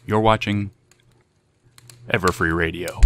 You're watching Everfree Radio.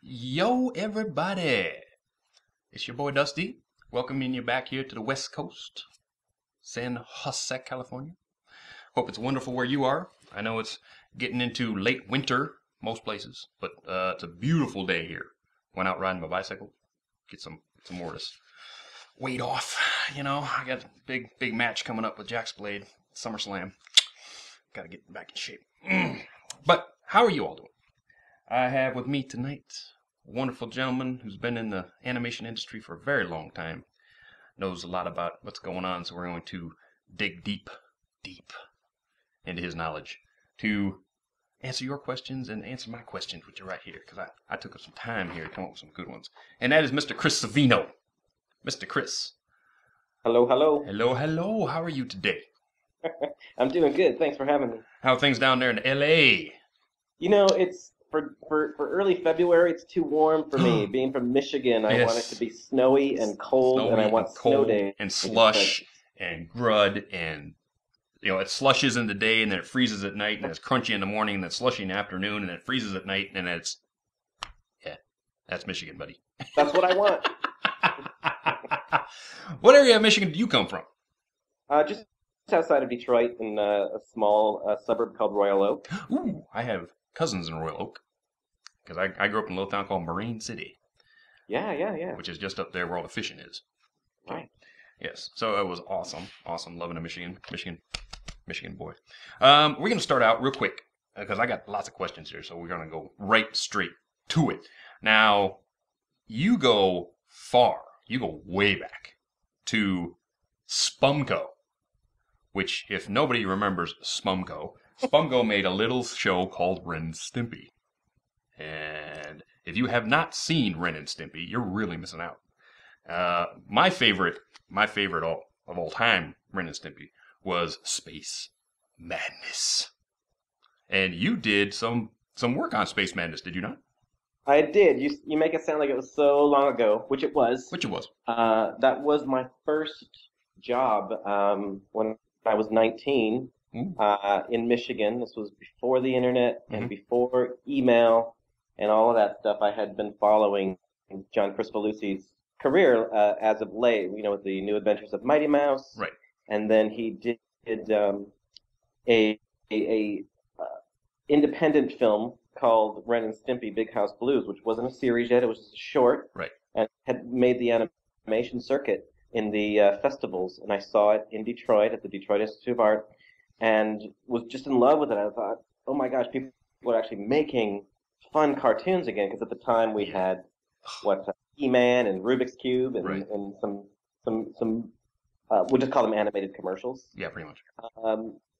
Yo, everybody! It's your boy Dusty, welcoming you back here to the West Coast, San Jose, California. Hope it's wonderful where you are. I know it's getting into late winter, most places, but it's a beautiful day here. Went out riding my bicycle, get some more of this weight off. You know, I got a big match coming up with Jack's Blade, SummerSlam. Gotta get back in shape. But how are you all doing? I have with me tonight a wonderful gentleman who's been in the animation industry for a very long time. Knows a lot about what's going on, so we're going to dig deep into his knowledge to answer your questions and answer my questions, which are right here, because I took up some time here to come up with some good ones. And that is Mr. Chris Savino. Mr. Chris. Hello, hello. Hello. How are you today? I'm doing good. Thanks for having me. How are things down there in L.A.? You know, it's for early February, it's too warm for me. Being from Michigan, I want it to be snowy and cold, and I want snow days. And slush and grud, and you know, it slushes in the day, and then it freezes at night, and it's crunchy in the morning, and then it's slushy in the afternoon, and then it freezes at night, and then that's Michigan, buddy. That's what I want. What area of Michigan do you come from? Just outside of Detroit, in a small suburb called Royal Oak. Ooh, I have cousins in Royal Oak, because I grew up in a little town called Marine City. Yeah. Which is just up there where all the fishing is. Right. Yes, so it was awesome, loving a Michigan boy. We're going to start out real quick, because I got lots of questions here, so we're going to go right straight to it. Now, you go far, you go way back to Spumco, which, if nobody remembers Spumco made a little show called Ren and Stimpy. And if you have not seen Ren and Stimpy, you're really missing out. My favorite of all time, Ren and Stimpy, was Space Madness. And you did some work on Space Madness, did you not? I did. You make it sound like it was so long ago, which it was. That was my first job when I was 19. In Michigan. This was before the internet and before email and all of that stuff. I had been following John Crispolucci's career as of late, you know, with the New Adventures of Mighty Mouse. Right. And then he did a independent film called Ren and Stimpy Big House Blues, which wasn't a series yet. It was just a short. Right. And had made the animation circuit in the festivals. And I saw it in Detroit at the Detroit Institute of Art, and was just in love with it. I thought, oh my gosh, people are actually making fun cartoons again, because at the time we had He-Man and Rubik's Cube and some we'll just call them animated commercials. Yeah, pretty much.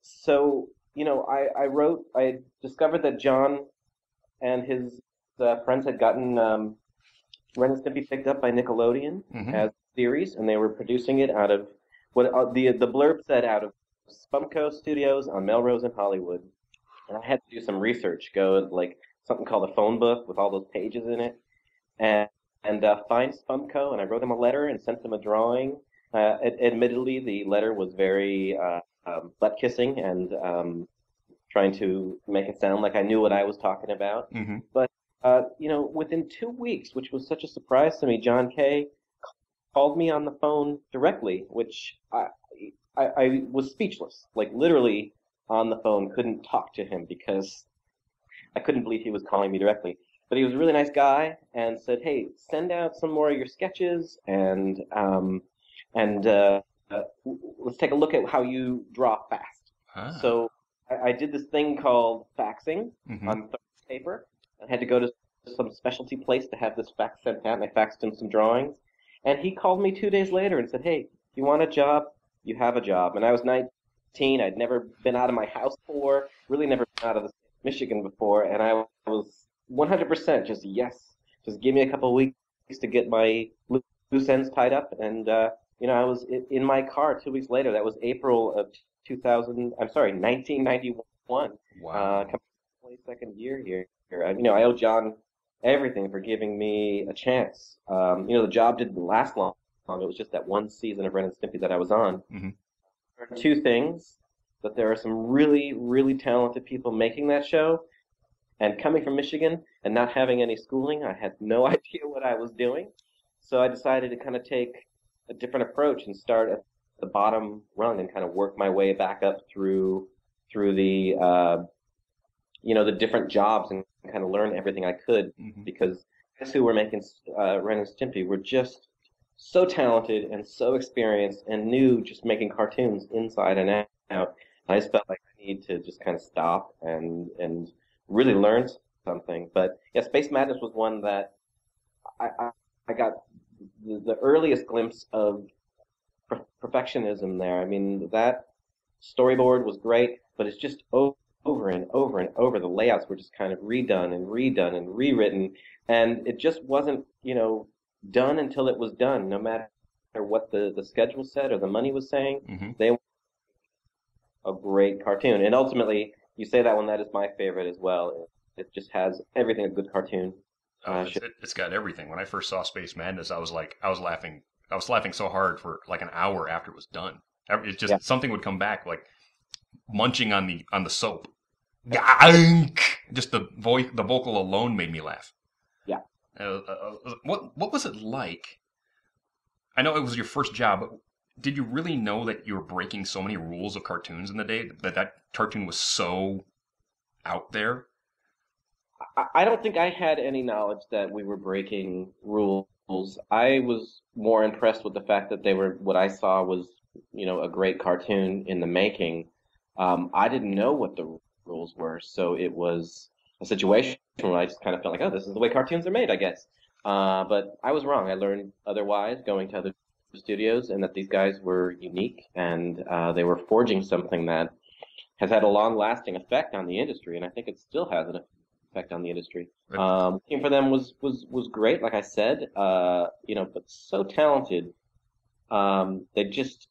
So you know, I discovered that John and his friends had gotten Ren and Stimpy picked up by Nickelodeon as a series, and they were producing it out of what the blurb said, out of Spumco Studios on Melrose in Hollywood. And I had to do some research, go like something called a phone book with all those pages in it, and find Spumco, and I wrote them a letter and sent them a drawing. Admittedly, the letter was very butt kissing and trying to make it sound like I knew what I was talking about. Mm-hmm. But within 2 weeks, which was such a surprise to me, John Kay called me on the phone directly, which I was speechless, like literally on the phone, couldn't talk to him because I couldn't believe he was calling me directly. But he was a really nice guy and said, "Hey, send out some more of your sketches and let's take a look at how you draw fast." Ah. So I did this thing called faxing Mm-hmm. on paper. I had to go to some specialty place to have this fax sent out, and I faxed him some drawings. And he called me 2 days later and said, "Hey, you want a job? You have a job." And I was 19. I'd never been out of my house before, really never been out of the state of Michigan before, and I was 100% just yes. Just give me a couple of weeks to get my loose ends tied up. And, I was in my car 2 weeks later. That was April of 1991. Wow. 22nd year here. I owe John everything for giving me a chance. The job didn't last long. It was just that one season of Ren and Stimpy that I was on. Mm-hmm. There are two things, that there are some really, really talented people making that show. And coming from Michigan and not having any schooling, I had no idea what I was doing. So I decided to kind of take a different approach and start at the bottom rung and kind of work my way back up through the the different jobs and kind of learn everything I could, Mm-hmm. because guys who were making Ren and Stimpy were just so talented and so experienced and knew just making cartoons inside and out. I just felt like I need to just kind of stop and really learn something. But yeah, Space Madness was one that I got the earliest glimpse of perfectionism there. I mean, that storyboard was great, but it's just over and over and over. The layouts were just kind of redone and redone and rewritten, and it just wasn't, done until it was done, no matter what the schedule said or the money was saying. Mm-hmm. They were a great cartoon. And ultimately, you say that one, that is my favorite as well. It just has everything a good cartoon. It's got everything. When I first saw Space Madness, I was laughing. I was laughing so hard for like an hour after it was done. It just something would come back, like munching on the soap. Just the vocal alone made me laugh. Yeah. What was it like? I know it was your first job, but did you really know that you were breaking so many rules of cartoons in the day, that cartoon was so out there? I don't think I had any knowledge that we were breaking rules. I was more impressed with the fact that what I saw was, a great cartoon in the making. I didn't know what the rules were, so it was a situation where I just kind of felt like, oh, this is the way cartoons are made, I guess. But I was wrong. I learned otherwise going to other studios, and that these guys were unique, and they were forging something that has had a long-lasting effect on the industry, and I think it still has an effect on the industry. Working for them was great, like I said, but so talented. They just,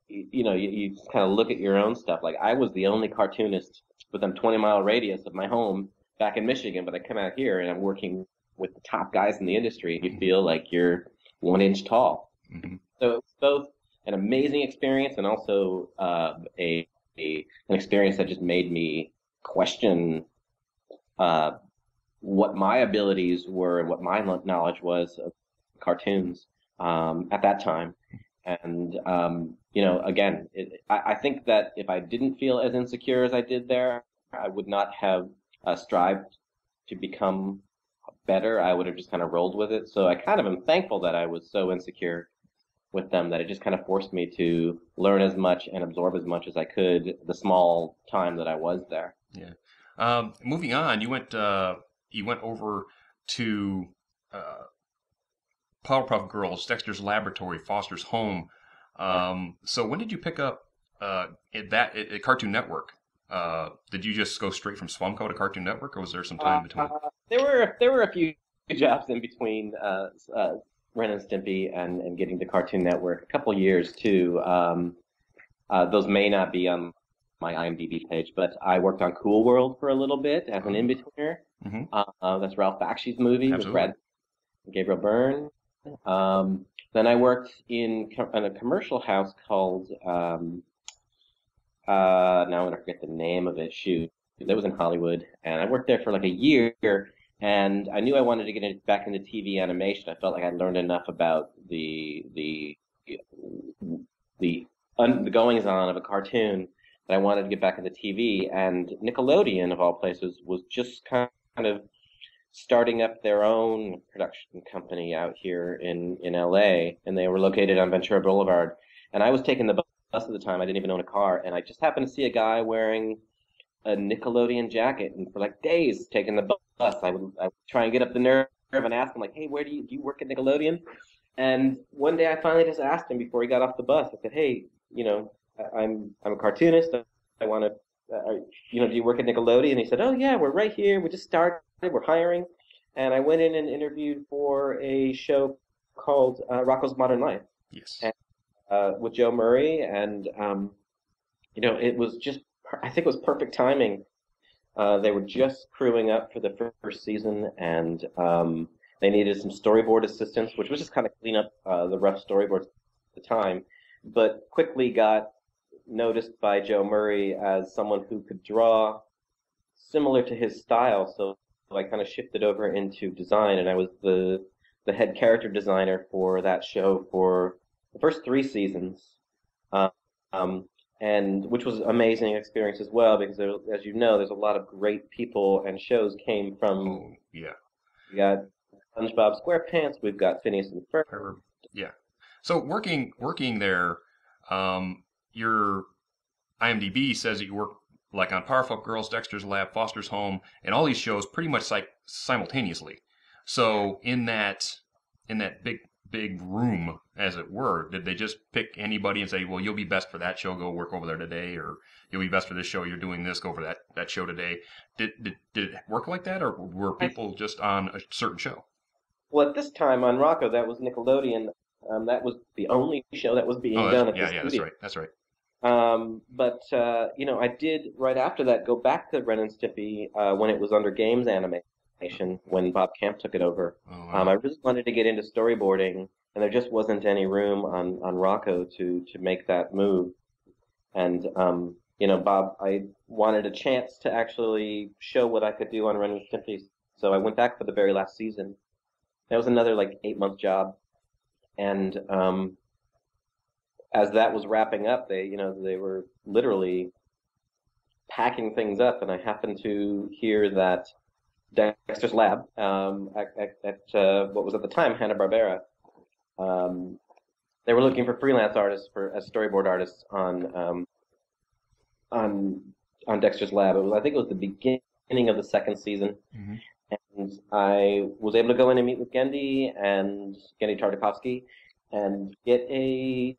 you kind of look at your own stuff. Like, I was the only cartoonist within 20-mile radius of my home back in Michigan, but I come out here and I'm working with the top guys in the industry, and you feel like you're 1 inch tall. Mm-hmm. So it's both an amazing experience and also an experience that just made me question what my abilities were and what my knowledge was of cartoons at that time. And, again, I think that if I didn't feel as insecure as I did there, I would not have strived to become better. I would have just kind of rolled with it. So I kind of am thankful that I was so insecure with them that it just kind of forced me to learn as much and absorb as much as I could the small time that I was there. Yeah. Moving on, you went over to Powerpuff Girls, Dexter's Laboratory, Foster's Home. So when did you pick up at Cartoon Network? Did you just go straight from Swamco to Cartoon Network, or was there some time between? There were a few jobs in between Ren and Stimpy and getting to Cartoon Network. A couple years too. Those may not be on my IMDb page, but I worked on Cool World for a little bit as an in-betweener. Mm-hmm. That's Ralph Bakshi's movie. Absolutely. With Brad and Gabriel Byrne. Then I worked in a commercial house called now I'm gonna forget the name of it. Shoot, that was in Hollywood, and I worked there for like a year. And I knew I wanted to get back into TV animation. I felt like I'd learned enough about the goings on of a cartoon that I wanted to get back into TV. And Nickelodeon, of all places, was just kind of starting up their own production company out here in LA, and they were located on Ventura Boulevard. And I was taking the bus at the time. I didn't even own a car, and I just happened to see a guy wearing a Nickelodeon jacket, and for like days taking the bus, I would try and get up the nerve and ask him like, "Hey, where do you work at Nickelodeon?" And one day I finally just asked him before he got off the bus. I said, "Hey, I'm a cartoonist. I want to, do you work at Nickelodeon?" And he said, "Oh yeah, we're right here. We just started. We're hiring." And I went in and interviewed for a show called Rocko's Modern Life. Yes. And, with Joe Murray, and it was just, I think it was perfect timing. They were just crewing up for the first season, and they needed some storyboard assistance, which was just kind of clean up the rough storyboards at the time, but quickly got noticed by Joe Murray as someone who could draw similar to his style. So I kind of shifted over into design, and I was the head character designer for that show for the first 3 seasons. And which was an amazing experience as well, because there, as you know, there's a lot of great people and shows came from. Oh, yeah. We got SpongeBob SquarePants. We've got Phineas and Ferb. Yeah. So working there, your IMDb says that you work like on Powerpuff Girls, Dexter's Lab, Foster's Home, and all these shows pretty much like simultaneously. So in that big room, as it were, did they just pick anybody and say, well, you'll be best for that show, go work over there today, or you'll be best for this show, you're doing this, go for that show today? Did it work like that, or were people just on a certain show? Well, at this time on Rocko, that was Nickelodeon. That was the only show that was being done at the studio. That's right. But I did right after that go back to Ren and Stimpy when it was under Games Animation, when Bob Camp took it over. Oh, wow. I really wanted to get into storyboarding, and there just wasn't any room on Rocko to make that move. And Bob, I wanted a chance to actually show what I could do on Ren and Stimpy, so I went back for the very last season. That was another like 8-month job, and as that was wrapping up, they were literally packing things up, and I happened to hear that Dexter's Lab at what was at the time Hanna-Barbera, they were looking for freelance artists as storyboard artists on Dexter's Lab. I think it was the beginning of the 2nd season. Mm-hmm. And I was able to go in and meet with Gendy Tartakovsky, and get a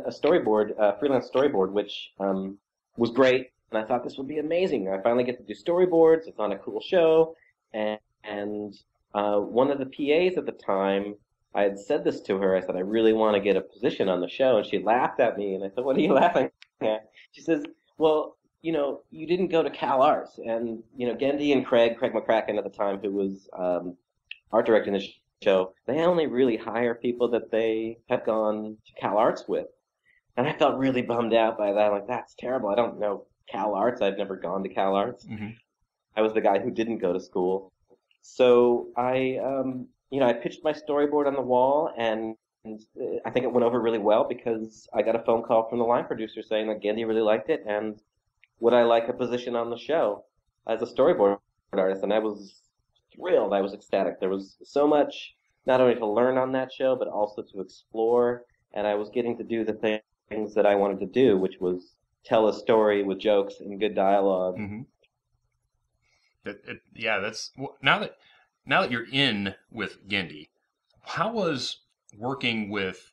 storyboard, freelance storyboard, which was great. And I thought this would be amazing. I finally get to do storyboards. It's on a cool show. And one of the PAs at the time, I had said this to her. I said, I really want to get a position on the show. And she laughed at me. And I said, what are you laughing at? She says, well, you didn't go to Cal Arts. And, Gendy and Craig McCracken at the time, who was art directing the show, they only really hire people that they have gone to Cal Arts with. And I felt really bummed out by that. I'm like, that's terrible. I don't know Cal Arts. I've never gone to Cal Arts. Mm-hmm. I was the guy who didn't go to school. So I pitched my storyboard on the wall, and I think it went over really well, because I got a phone call from the line producer saying that Gendy really liked it, and would I like a position on the show as a storyboard artist? And I was thrilled. I was ecstatic. There was so much not only to learn on that show, but also to explore, and I was getting to do the things that I wanted to do, which was tell a story with jokes and good dialogue. Mm-hmm. That's now that you're in with Gendy, how was working with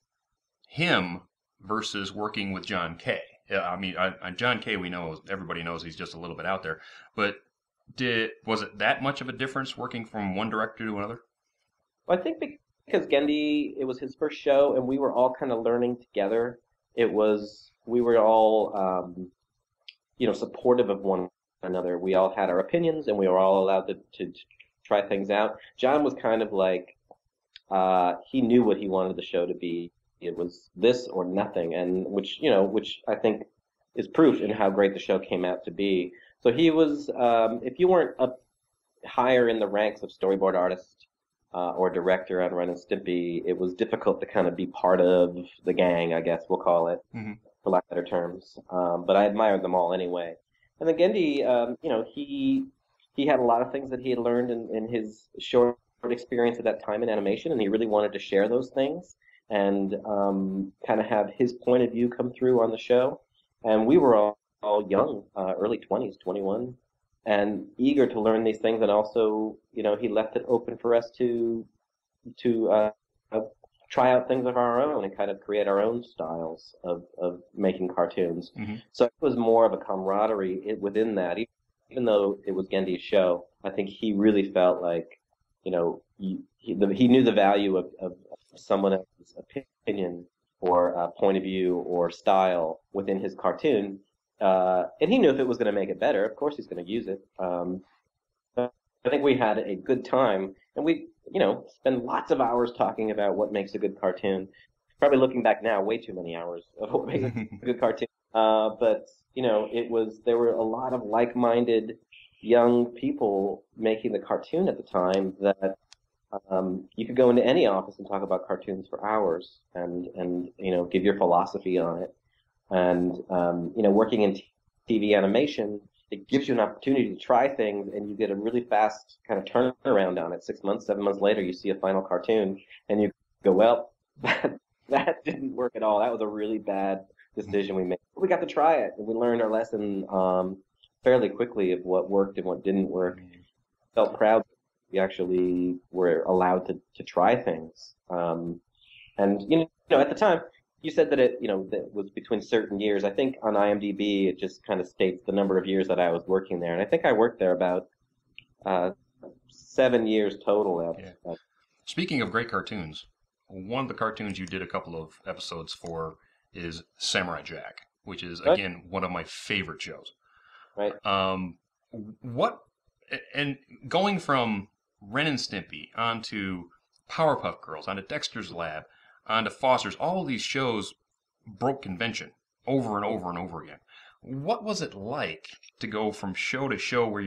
him versus working with John Kay? I mean, on John Kay, everybody knows he's just a little bit out there, but was it that much of a difference working from one director to another? Well, I think because Gendy, it was his first show, and we were all kind of learning together. We were all, supportive of one another. We all had our opinions, and we were all allowed to try things out. John was kind of like, he knew what he wanted the show to be. It was this or nothing, and which I think is proof in how great the show came out to be. So he was, if you weren't up higher in the ranks of storyboard artist or director on Ren and Stimpy, it was difficult to kind of be part of the gang, I guess we'll call it, for lack of better terms. But I admired them all anyway. And then Gendy, he had a lot of things that he had learned in his short experience at that time in animation, and he really wanted to share those things and kind of have his point of view come through on the show. And we were all young, early 20s, 21, and eager to learn these things. And also, he left it open for us to try out things of our own and kind of create our own styles of making cartoons. So it was more of a camaraderie within that. Even though it was Gendy's show, I think he really felt like, he knew the value of someone else's opinion or point of view or style within his cartoon. And he knew if it was going to make it better, of course he's going to use it. But I think we had a good time, and we, spend lots of hours talking about what makes a good cartoon. Probably looking back now, way too many hours of what makes a good cartoon. But there were a lot of like-minded young people making the cartoon at the time that you could go into any office and talk about cartoons for hours and give your philosophy on it. And working in TV animation, it gives you an opportunity to try things, and you get a really fast kind of turnaround on it. 6 months, 7 months later, you see a final cartoon, and you go, well, that didn't work at all. That was a really bad decision we made. We got to try it, and we learned our lesson fairly quickly of what worked and what didn't work. Felt proud that we actually were allowed to try things. And at the time, you said that it was between certain years. I think on IMDb it just kind of states the number of years that I was working there, and I think I worked there about 7 years total. Speaking of great cartoons, one of the cartoons you did a couple of episodes for is Samurai Jack, which is, again, one of my favorite shows. Right. And going from Ren and Stimpy onto Powerpuff Girls, onto Dexter's Lab, onto Foster's, all of these shows broke convention over and over and over again. What was it like to go from show to show where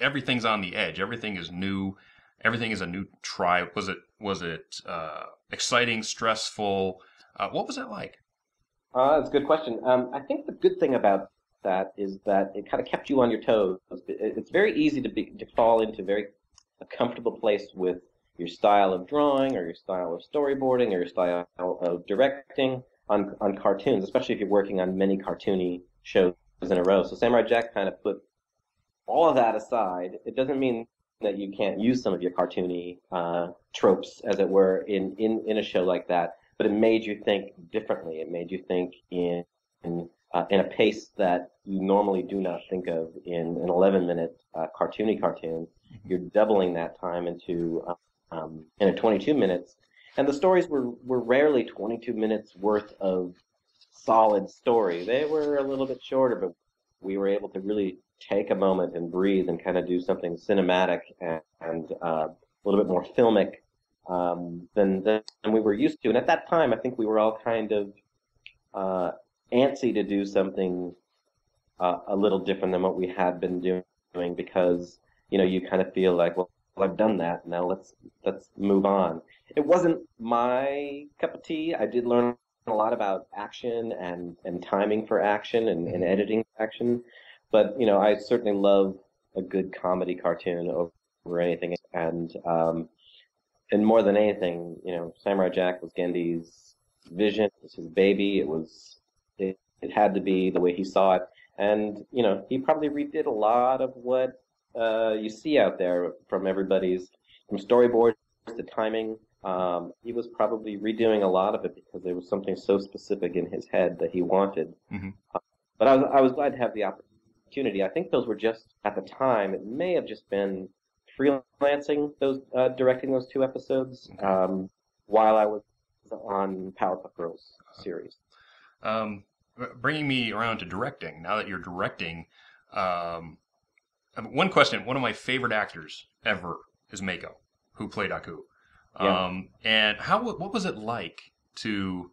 everything's on the edge, everything is new, everything is a new try? Was it exciting, stressful? What was that like? That's a good question. I think the good thing about that is that it kind of kept you on your toes. It's very easy to fall into a comfortable place with your style of drawing or your style of storyboarding or your style of directing on cartoons, especially if you're working on many cartoony shows in a row. So Samurai Jack kind of put all of that aside. It doesn't mean that you can't use some of your cartoony tropes, as it were, in a show like that, but it made you think differently. It made you think in a pace that you normally do not think of in an 11-minute cartoony cartoon. You're doubling that time into 22 minutes. And the stories were rarely 22 minutes worth of solid story. They were a little bit shorter, but we were able to really take a moment and breathe and kind of do something cinematic and a little bit more filmic than we were used to. And at that time, I think we were all kind of antsy to do something a little different than what we had been doing, because you kind of feel like, well, I've done that, now let's move on. It wasn't my cup of tea. I did learn a lot about action and timing for action and editing action, but I certainly love a good comedy cartoon over anything. And more than anything, Samurai Jack was Gendy's vision. It was his baby. It had to be the way he saw it. And, he probably redid a lot of what you see out there from storyboards to timing. He was probably redoing a lot of it because there was something so specific in his head that he wanted. But I was glad to have the opportunity. I think those were just, at the time, it may have just been freelancing directing those 2 episodes while I was on Powerpuff Girls series. Bringing me around to directing, now that you're directing, one question, one of my favorite actors ever is Mako, who played Aku. Yeah. And what was it like to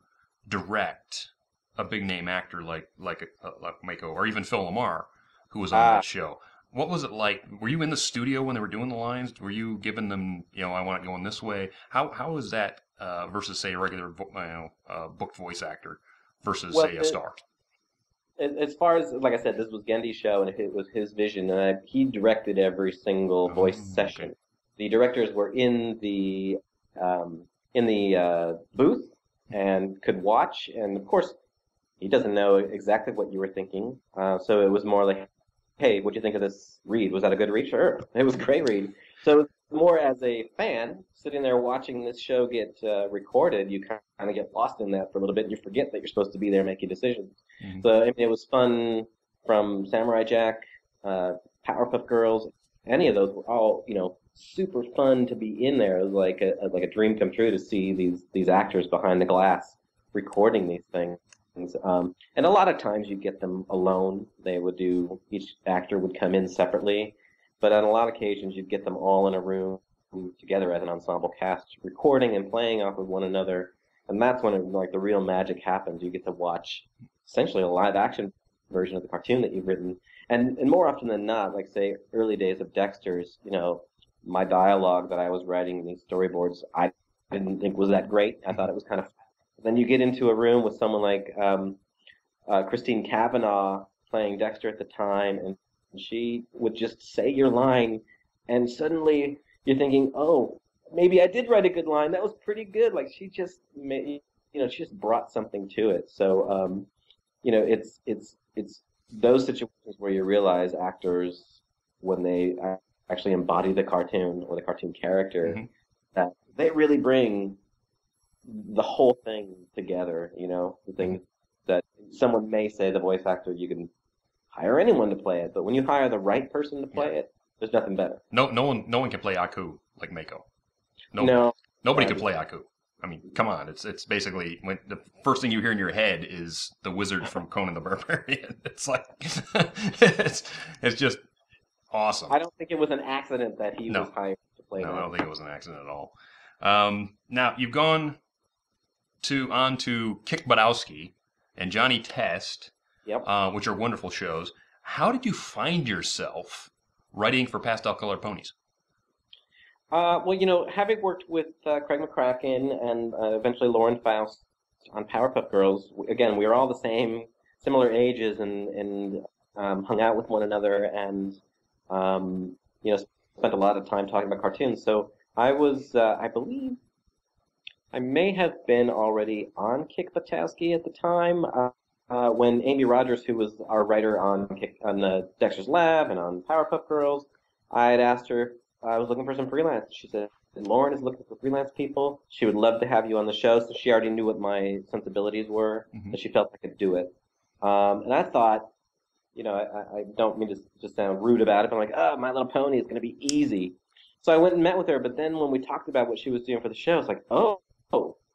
direct a big name actor like Mako or even Phil Lamar, who was on that show. What was it like? Were you in the studio when they were doing the lines? Were you giving them, I want it going this way? How is that versus say a regular booked voice actor versus say a star? As far as, like I said, this was Gendy's show, and it was his vision, and he directed every single voice session. Okay. The directors were in the booth and could watch, and of course, he doesn't know exactly what you were thinking. So it was more like, hey, what'd you think of this read? Was that a good read? Sure, it was a great read. So more as a fan, sitting there watching this show get recorded, you kind of get lost in that for a little bit, and you forget that you're supposed to be there making decisions. Mm-hmm. So I mean, it was fun from Samurai Jack, Powerpuff Girls, any of those were all, super fun to be in there. It was like a dream come true to see these actors behind the glass recording these things. And a lot of times you get them alone. Each actor would come in separately, but on a lot of occasions you'd get them all in a room together as an ensemble cast, recording and playing off of one another. And that's when the real magic happens. You get to watch essentially a live action version of the cartoon that you've written. And more often than not, like say early days of Dexter's, my dialogue that I was writing in these storyboards, I didn't think was that great. I thought it was kind of. Then you get into a room with someone like Christine Cavanaugh playing Dexter at the time, and she would just say your line, and suddenly you're thinking, oh, maybe I did write a good line. That was pretty good. Like she just made, she just brought something to it. So, it's those situations where you realize actors, when they actually embody the cartoon or the cartoon character, mm-hmm. that they really bring the whole thing together, the thing that someone may say, the voice actor, you can hire anyone to play it, but when you hire the right person to play it, there's nothing better. No one can play Aku like Mako. Nobody can play Aku. I mean, come on, it's basically when the first thing you hear in your head is the wizard from Conan the Barbarian. It's like it's just awesome. I don't think it was an accident that he was hired to play that. No, I don't think it was an accident at all. Now you've gone on to Kick Buttowski and Johnny Test, which are wonderful shows. How did you find yourself writing for Pastel Colored Ponies? Well, having worked with Craig McCracken and eventually Lauren Faust on Powerpuff Girls, again, we were all the same, similar ages, and hung out with one another, and spent a lot of time talking about cartoons. So I was, I believe, I may have been already on Kick Buttowski at the time when Amy Rogers, who was our writer on Dexter's Lab and on Powerpuff Girls, I had asked her if I was looking for some freelance. She said, Lauren is looking for freelance people. She would love to have you on the show. So she already knew what my sensibilities were, mm-hmm. and she felt I could do it. And I thought, I don't mean to just sound rude about it, but I'm like, oh, My Little Pony is going to be easy. So I went and met with her, but then when we talked about what she was doing for the show, it's like, oh,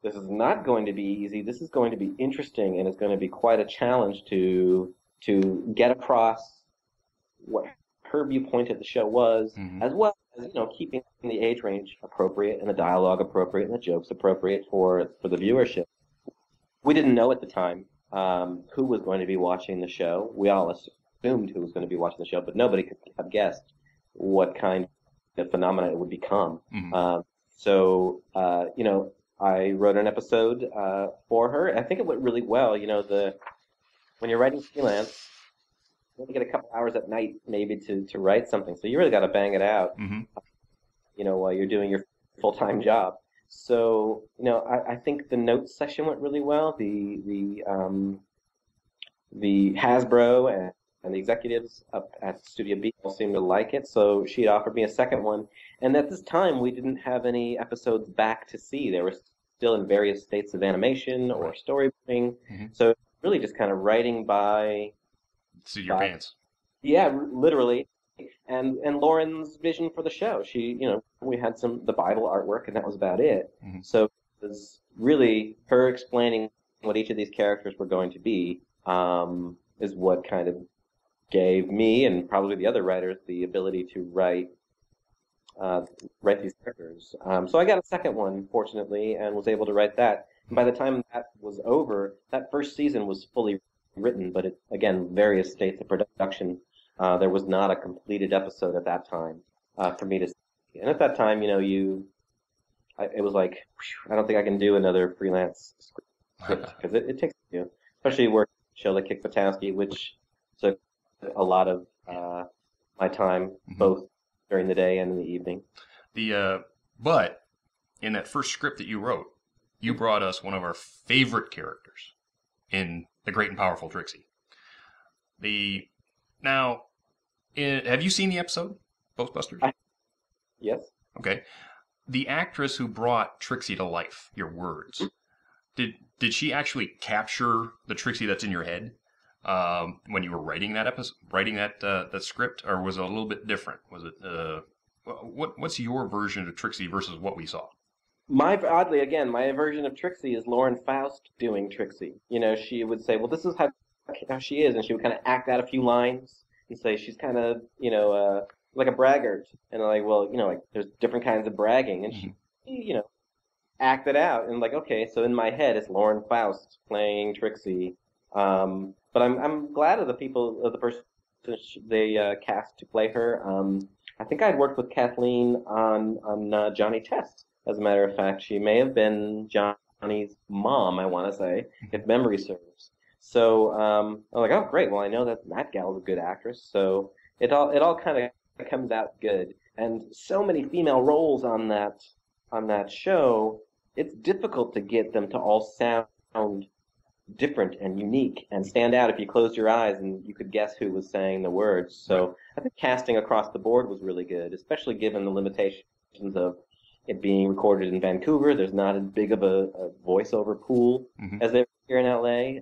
this is not going to be easy. This is going to be interesting, and it's going to be quite a challenge to get across what her viewpoint of the show was, mm-hmm. as well as keeping the age range appropriate and the dialogue appropriate and the jokes appropriate for the viewership. We didn't know at the time who was going to be watching the show. We all assumed who was going to be watching the show, but nobody could have guessed what kind of phenomena it would become. Mm-hmm. So I wrote an episode for her. I think it went really well. When you're writing freelance, you only get a couple hours at night maybe to write something. So you really got to bang it out, mm-hmm. While you're doing your full-time job. So, I think the notes session went really well. The Hasbro and the executives up at Studio B all seemed to like it, so she offered me a second one. And at this time, we didn't have any episodes back to see. They were still in various states of animation or storyboarding. Mm-hmm. So really just kind of writing by... See your pants. Yeah, literally. And Lauren's vision for the show. She, we had the Bible artwork, and that was about it. Mm-hmm. So it was really her explaining what each of these characters were going to be, is what kind of gave me and probably the other writers the ability to write these characters. So I got a second one, fortunately, and was able to write that. By the time that was over, that first season was fully written, but again, various states of production. There was not a completed episode at that time for me to see. And at that time, it was like, whew, I don't think I can do another freelance script because it takes especially working on a show like Kick Buttowski, which took a lot of my time, both during the day and in the evening. But in that first script that you wrote, you brought us one of our favorite characters in The Great and Powerful Trixie. Have you seen the episode, Ghostbusters? Yes. Okay. The actress who brought Trixie to life, your words, did she actually capture the Trixie that's in your head when you were writing that that script, or was it a little bit different? Was it what's your version of Trixie versus what we saw? Oddly, again, my version of Trixie is Lauren Faust doing Trixie. She would say, "Well, this is how she is," and she would kind of act out a few lines and say she's kind of, like a braggart, and I'm like, well, like there's different kinds of bragging, and she, act it out, and like, okay, so in my head it's Lauren Faust playing Trixie, but I'm glad of the person they cast to play her. I think I'd worked with Kathleen on Johnny Test. As a matter of fact, she may have been Johnny's mom, I want to say, if memory serves. So I'm like, oh, great. Well, I know that gal is a good actress. So it all kind of comes out good. And so many female roles on that show, it's difficult to get them to all sound different and unique and stand out if you closed your eyes and you could guess who was saying the words. So I think casting across the board was really good, especially given the limitations of it being recorded in Vancouver. There's not as big of a voiceover pool as there here in LA.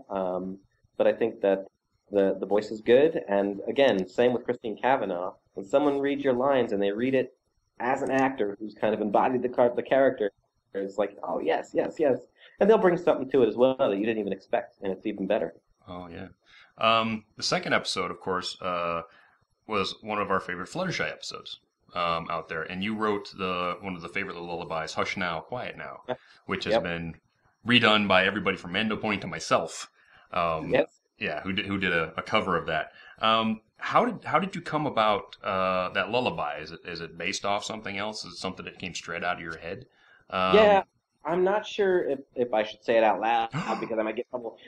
But I think that the voice is good. And again, same with Christine Cavanaugh. When someone reads your lines and they read it as an actor who's kind of embodied the character, it's like, oh, yes, yes, yes. And they'll bring something to it as well that you didn't even expect, and it's even better. Oh, yeah. The second episode, of course, was one of our favorite Fluttershy episodes out there. And you wrote one of the favorite lullabies, Hush Now, Quiet Now, which has been redone by everybody from Mando Point to myself. Yes. Yeah, who did a cover of that. How did you come about that lullaby? Is it based off something else? Is it something that came straight out of your head? Yeah, I'm not sure if I should say it out loud because I might get in trouble.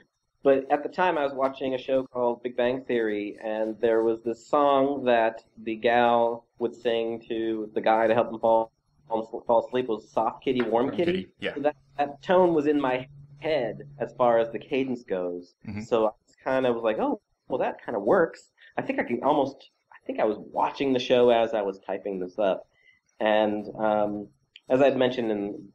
But at the time, I was watching a show called Big Bang Theory, and there was this song that the gal would sing to the guy to help him fall asleep. It was Soft Kitty, Warm Kitty. Yeah. So that tone was in my head as far as the cadence goes. So I was like, oh, well, that kind of works. I think I was watching the show as I was typing this up. And as I'd mentioned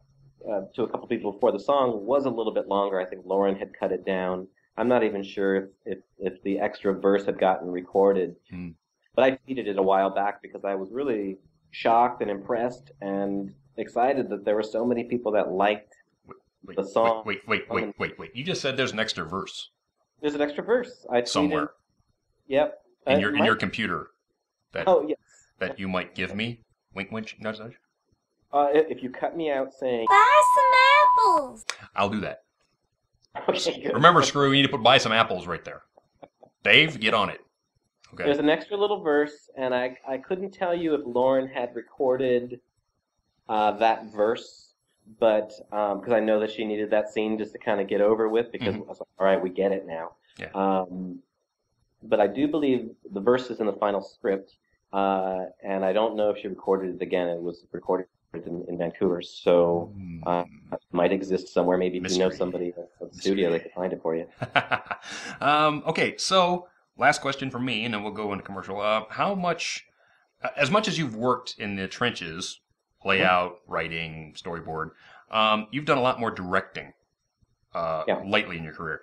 to a couple people before, the song was a little bit longer. I think Lauren had cut it down. I'm not even sure if the extra verse had gotten recorded. But I tweeted it a while back because I was really shocked and impressed and excited that there were so many people that liked the song. Wait. You just said there's an extra verse. There's an extra verse. I tweeted, somewhere. Yep. In your computer. Yes. That you might give me. Wink, wink, nudge, nudge. If you cut me out saying, buy some apples. I'll do that. Okay, good. Remember, Screw, we need to buy some apples right there. Dave, get on it. Okay. There's an extra little verse, and I couldn't tell you if Lauren had recorded that verse, but because I know that she needed that scene just to kind of get over with, because I was like, all right, we get it now. Yeah. But I do believe the verse is in the final script, and I don't know if she recorded it again. It was recorded in Vancouver, so it might exist somewhere. Maybe if you know somebody at the studio, they can find it for you. Okay, so last question from me, and then we'll go into commercial. How much, as much as you've worked in the trenches, layout, writing, storyboard, you've done a lot more directing lately in your career.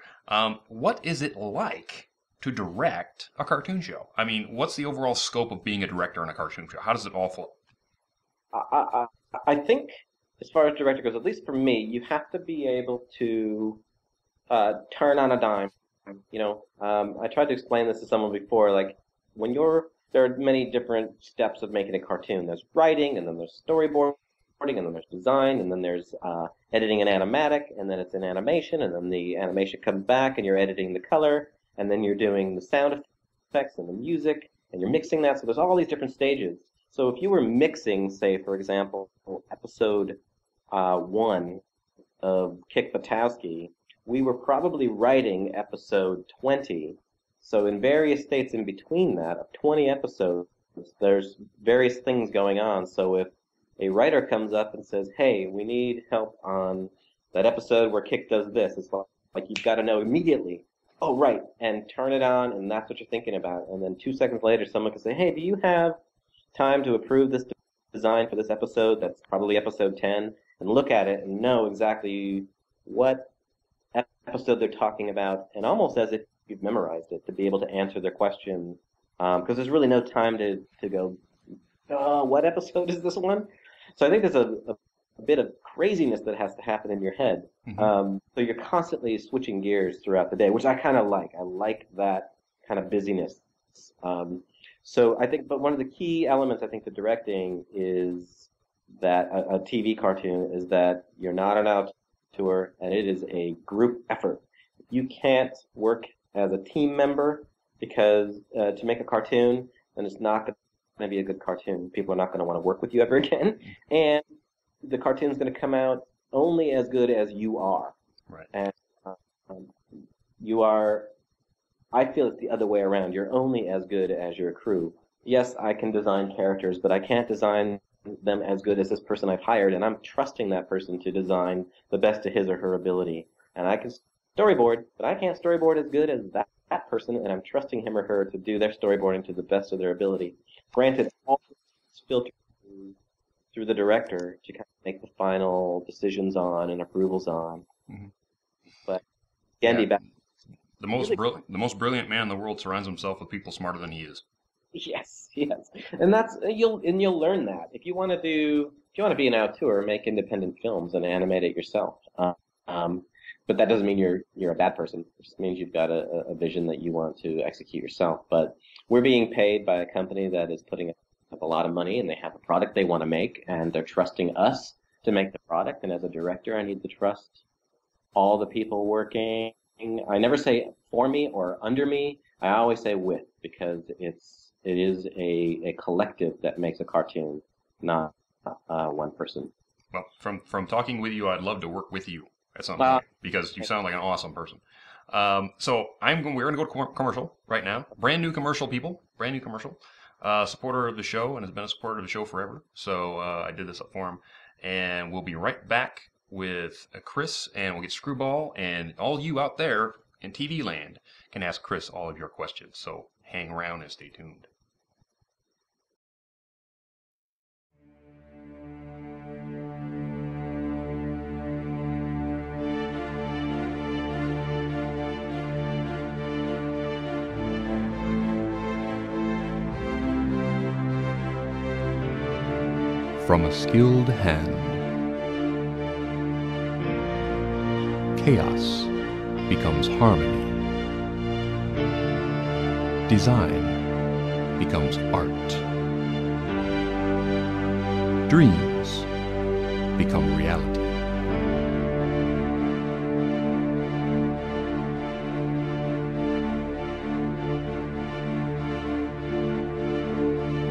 What is it like to direct a cartoon show? I mean, what's the overall scope of being a director on a cartoon show? How does it all flow? I think, as far as director goes, at least for me, you have to be able to turn on a dime. I tried to explain this to someone before. Like, there are many different steps of making a cartoon. There's writing, and then there's storyboarding, and then there's design, and then there's editing and animatic, and then it's in animation, and then the animation comes back, and you're editing the color, and then you're doing the sound effects and the music, and you're mixing that. So there's all these different stages. So if you were mixing, say, for example, episode 1 of Kick Buttowski, we were probably writing episode 20. So in various states in between that, of 20 episodes, there's various things going on. So if a writer comes up and says, hey, we need help on that episode where Kick does this, it's like you've got to know immediately, oh, right, and turn it on, and that's what you're thinking about. And then 2 seconds later, someone can say, hey, do you have time to approve this design for this episode? That's probably episode 10, and look at it and know exactly what episode they're talking about, and almost as if you've memorized it to be able to answer their question, because there's really no time to go, what episode is this one? So I think there's a bit of craziness that has to happen in your head. So you're constantly switching gears throughout the day, which I kind of like. I like that kind of busyness. So I think, but one of the key elements I think to directing is that a TV cartoon is that you're not an auteur, and it is a group effort. You can't work as a team member because to make a cartoon, then it's not going to be a good cartoon. People are not going to want to work with you ever again, and the cartoon's going to come out only as good as you are. Right. And you are, I feel it's the other way around. You're only as good as your crew. Yes, I can design characters, but I can't design them as good as this person I've hired, and I'm trusting that person to design the best of his or her ability. And I can storyboard, but I can't storyboard as good as that person, and I'm trusting him or her to do their storyboarding to the best of their ability. Granted, all this filtered through the director to kind of make the final decisions on and approvals on. But Gandhi, the most brilliant man in the world surrounds himself with people smarter than he is. Yes, and that's you'll learn that if you want to be an auteur, make independent films and animate it yourself. But that doesn't mean you're a bad person. It just means you've got a vision that you want to execute yourself. But we're being paid by a company that is putting up a lot of money, and they have a product they want to make, and they're trusting us to make the product. And as a director, I need to trust all the people working. I never say for me or under me. I always say with, because it is a collective that makes a cartoon, not one person. Well, from talking with you, I'd love to work with you at some point, because you sound like an awesome person. So we're going to go to commercial right now. Brand new commercial, people. Brand new commercial. Supporter of the show, and has been a supporter of the show forever. So I did this up for him. And we'll be right back with Chris, and we'll get Screwball, and all you out there in TV land can ask Chris all of your questions. So hang around and stay tuned. From a skilled hand, chaos becomes harmony. Design becomes art. Dreams become reality.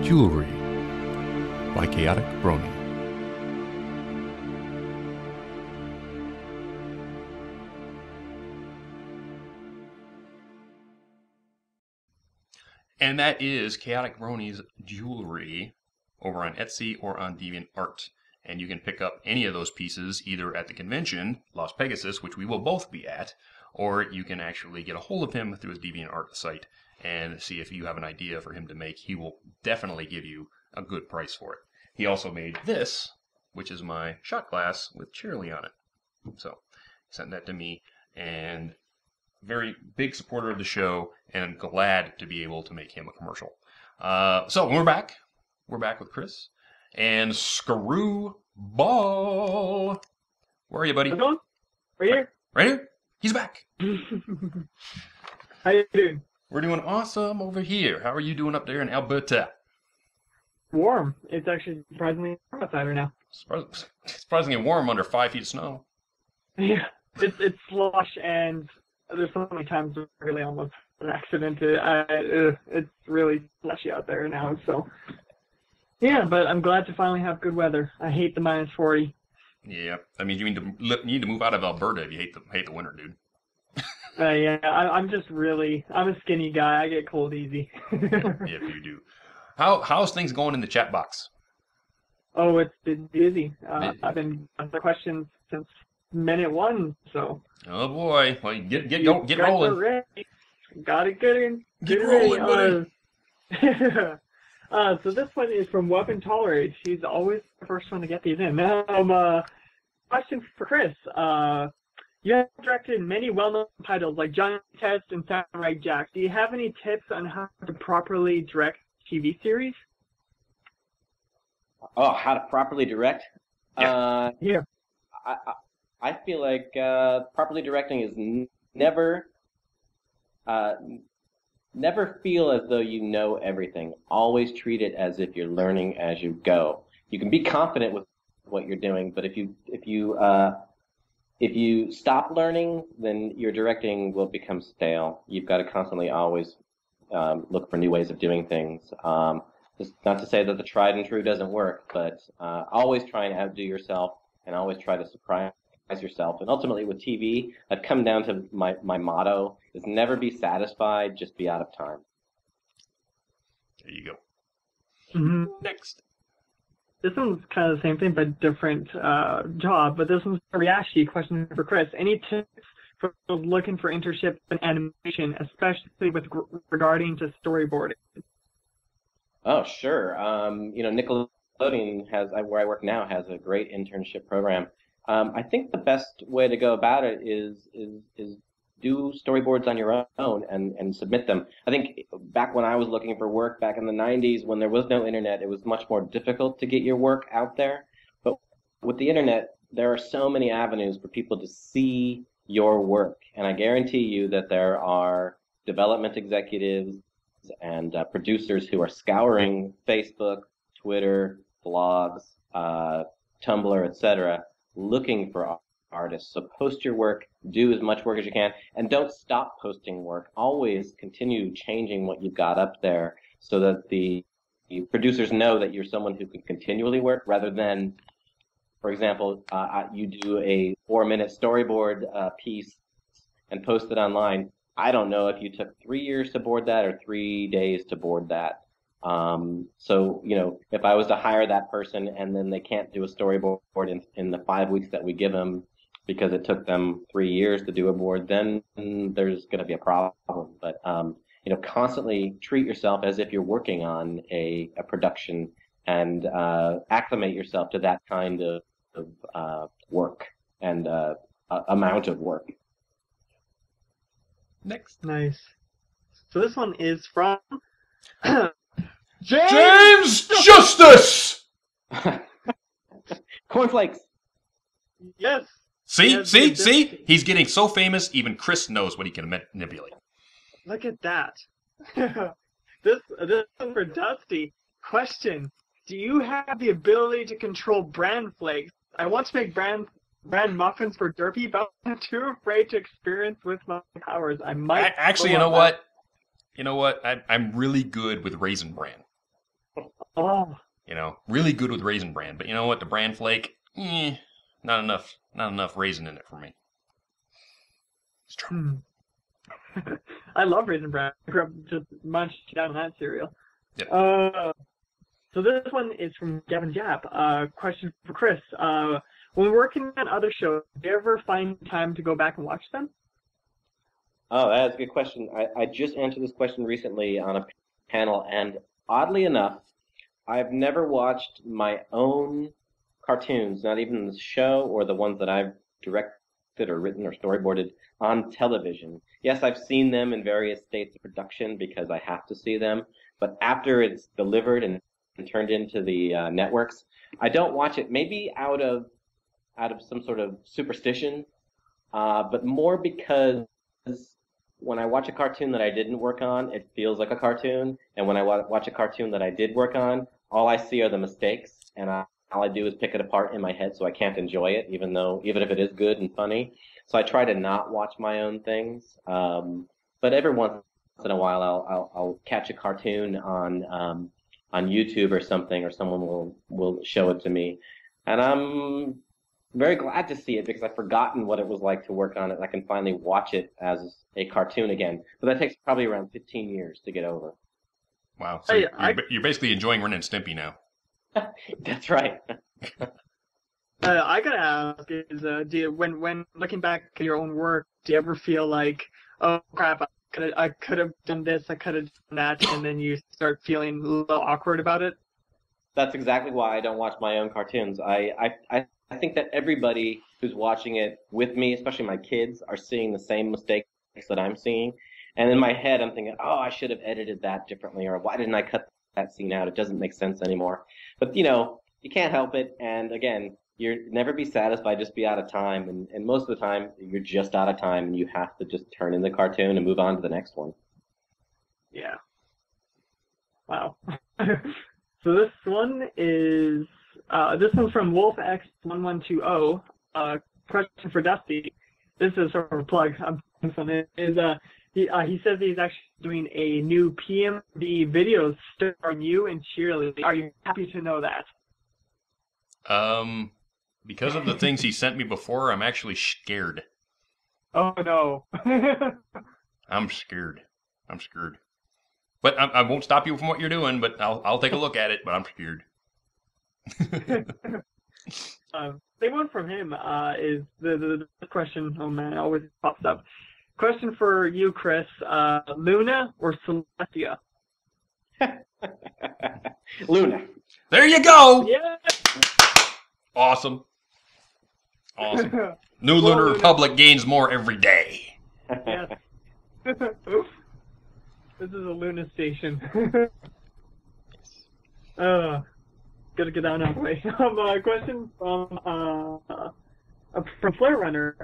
Jewelry by Chaotic Brony. And that is Chaotic Brony's jewelry over on Etsy or on DeviantArt. And you can pick up any of those pieces either at the convention, Las Pegasus, which we will both be at, or you can actually get a hold of him through his DeviantArt site and see if you have an idea for him to make. He will definitely give you a good price for it. He also made this, which is my shot glass with Cheerly on it. So he sent that to me, and very big supporter of the show, and I'm glad to be able to make him a commercial. So we're back. We're back with Chris and Screwball. Where are you, buddy? I'm going. Right here. Right here? He's back. How you doing? We're doing awesome over here. How are you doing up there in Alberta? Warm. It's actually surprisingly warm outside right now. Surprisingly warm under 5 feet of snow. Yeah, it's slush, and there's so many times where I really almost had an accident. It's really slushy out there now, so yeah. But I'm glad to finally have good weather. I hate the -40. Yeah, I mean, you need to move out of Alberta if you hate the winter, dude. Yeah, I'm a skinny guy. I get cold easy. If you do. How's things going in the chat box? Oh, it's been busy. I've been asking questions since minute 1, so. Oh boy! Well, get rolling. Ready. Gotta get in. Get rolling, buddy. So this one is from Weapon Tolerate. She's always the first one to get these in. Question for Chris. You have directed many well-known titles like Johnny Test and Samurai Jack. Do you have any tips on how to properly direct TV series? Oh, how to properly direct? Yeah. Yeah. I feel like properly directing is never feel as though you know everything. Always treat it as if you're learning as you go. You can be confident with what you're doing, but if you stop learning, then your directing will become stale. You've got to constantly always look for new ways of doing things. It's not to say that the tried and true doesn't work, but always try and outdo yourself and always try to surprise yourself. And ultimately with TV, I've come down to my motto is never be satisfied, just be out of time. There you go. Mm-hmm. Next. This one's kind of the same thing, but different job. But this one's a Riashi question for Chris. Any tips for those looking for internships in animation, especially with regarding to storyboarding? Oh, sure. Nickelodeon where I work now, has a great internship program. I think the best way to go about it is do storyboards on your own and submit them. I think back when I was looking for work back in the 90s, when there was no internet, it was much more difficult to get your work out there. But with the internet, there are so many avenues for people to see your work. And I guarantee you that there are development executives and producers who are scouring Facebook, Twitter, blogs, Tumblr, etc., looking for artists. So post your work, do as much work as you can, and don't stop posting work. Always continue changing what you've got up there so that the producers know that you're someone who can continually work rather than, for example, you do a 4-minute storyboard piece and post it online. I don't know if you took 3 years to board that or 3 days to board that. So, if I was to hire that person and then they can't do a storyboard in the 5 weeks that we give them because it took them 3 years to do a board, then there's going to be a problem. But, constantly treat yourself as if you're working on a production and acclimate yourself to that kind of work and amount of work. Next. Nice. So this one is from James Justice! Cornflakes. Yes. See? He's getting so famous, even Chris knows what he can manipulate. Look at that. This is for Dusty. Question: do you have the ability to control bran flakes? I want to make bran muffins for Derpy, but I'm too afraid to experience with my powers. I might. Actually, you know what? I'm really good with Raisin Bran. Oh. Really good with Raisin Bran. But you know what? The bran flake, not enough raisin in it for me. It's true. I love Raisin Bran. I grew up just munching down on that cereal. Yep. So this one is from Gavin Japp. Question for Chris. When working on other shows, do you ever find time to go back and watch them? Oh, that's a good question. I just answered this question recently on a panel, and oddly enough, I've never watched my own cartoons, not even the show or the ones that I've directed or written or storyboarded on television. Yes, I've seen them in various states of production because I have to see them, but after it's delivered and turned into the networks, I don't watch it, maybe out of some sort of superstition, but more because when I watch a cartoon that I didn't work on, it feels like a cartoon. And when I watch a cartoon that I did work on, all I see are the mistakes. And all I do is pick it apart in my head, so I can't enjoy it, even if it is good and funny. So I try to not watch my own things. But every once in a while, I'll catch a cartoon on YouTube or something, or someone will show it to me, and I'm very glad to see it because I've forgotten what it was like to work on it. And I can finally watch it as a cartoon again. But that takes probably around 15 years to get over. Wow. So you're basically enjoying Ren and Stimpy now. That's right. I gotta ask: do you, when looking back at your own work, do you ever feel like, oh crap, I could have done this, I could have done that, and then you start feeling a little awkward about it? That's exactly why I don't watch my own cartoons. I think that everybody who's watching it with me, especially my kids, are seeing the same mistakes that I'm seeing. And in my head, I'm thinking, oh, I should have edited that differently, or why didn't I cut that scene out? It doesn't make sense anymore. But, you can't help it. And again, you'll never be satisfied, just be out of time. And most of the time, you're just out of time, and you have to just turn in the cartoon and move on to the next one. Yeah. Wow. So this one is... this one's from WolfX1120. Question for Dusty. This is sort of a plug. He says he's actually doing a new PMV video starring you and Shirley. Are you happy to know that? Because of the things he sent me before, I'm actually scared. Oh no. I'm scared. But I won't stop you from what you're doing. But I'll take a look at it. But I'm scared. Same one from him is the question. Oh man, it always pops up. Question for you, Chris. Luna or Celestia? Luna. There you go. Yeah. Awesome. New Lunar Republic gains more every day. Yes. This is a Luna station. Gotta get down halfway. Question from Flare Runner.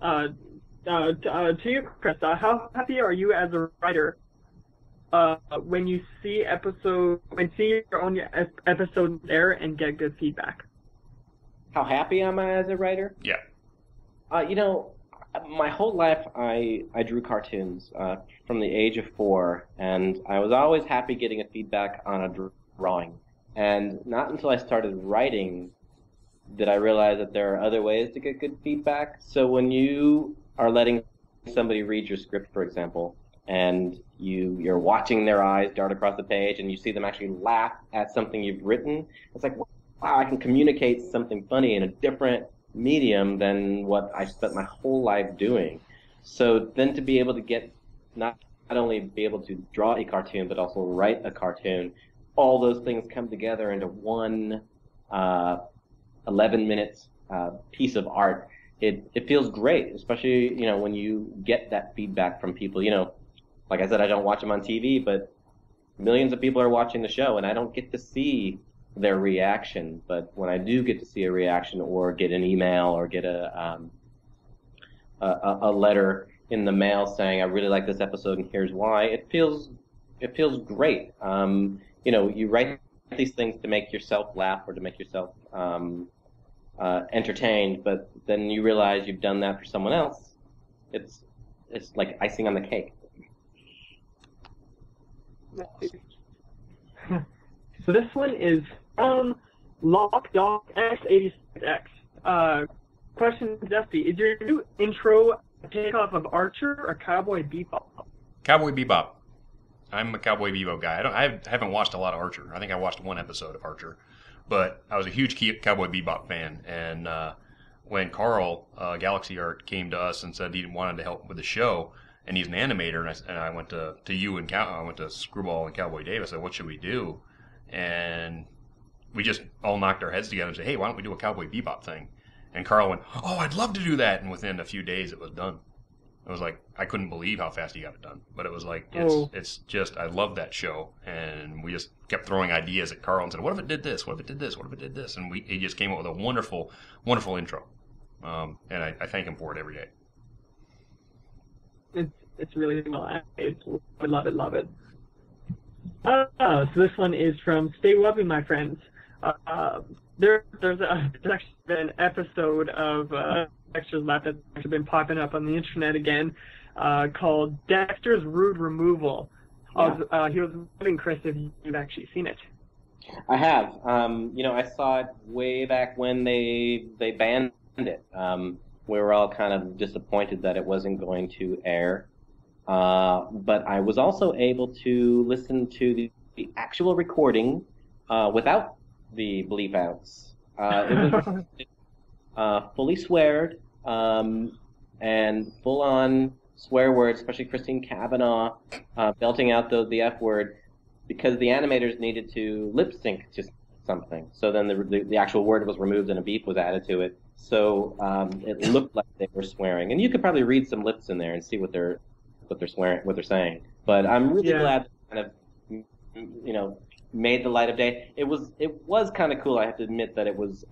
To you, Chris. How happy are you as a writer when you see your own episode there and get good feedback? How happy am I as a writer? Yeah. My whole life I drew cartoons from the age of 4, and I was always happy getting a feedback on a drawing. And not until I started writing did I realize that there are other ways to get good feedback. So when you are letting somebody read your script, for example, and you're watching their eyes dart across the page and you see them actually laugh at something you've written, it's like, wow, I can communicate something funny in a different medium than what I spent my whole life doing. So then to be able to get, not only be able to draw a cartoon, but also write a cartoon, all those things come together into one 11-minute piece of art. It feels great, especially, when you get that feedback from people. Like I said, I don't watch them on TV, but millions of people are watching the show, and I don't get to see their reaction. But when I do get to see a reaction, or get an email, or get a letter in the mail saying, I really like this episode and here's why, it feels great. You write these things to make yourself laugh or to make yourself entertained, but then you realize you've done that for someone else. It's like icing on the cake. So this one is from LockDog X86X. Question, Dusty, is your new intro a takeoff of Archer or Cowboy Bebop? Cowboy Bebop. I'm a Cowboy Bebop guy. I haven't watched a lot of Archer. I think I watched one episode of Archer. But I was a huge Cowboy Bebop fan. And when Carl, Galaxy Art, came to us and said he wanted to help with the show, and he's an animator, and I went to you and I went to Screwball and Cowboy Dave. I said, what should we do? And we just all knocked our heads together and said, hey, why don't we do a Cowboy Bebop thing? And Carl went, oh, I'd love to do that. And within a few days, it was done. It was like, I couldn't believe how fast he got it done. But it was like, it's just, I love that show. And we just kept throwing ideas at Carl and said, what if it did this? What if it did this? What if it did this? And he just came up with a wonderful, wonderful intro. And I thank him for it every day. It's really well acted. I love it, love it. So this one is from Stay Loving, My Friends. There's actually been an episode of Dexter's Lab that's actually been popping up on the internet again, called Dexter's Rude Removal. Yeah. He was wondering, Chris, if you've actually seen it. I have. I saw it way back when they banned it. We were all kind of disappointed that it wasn't going to air. But I was also able to listen to the actual recording without the bleep outs. It was fully sweared and full-on swear words, especially Christine Cavanaugh belting out the F word, because the animators needed to lip sync to something. So then the actual word was removed and a beep was added to it. So it looked like they were swearing, and you could probably read some lips in there and see what they're saying. But I'm really glad that kind of made the light of day. It was kind of cool. I have to admit that it was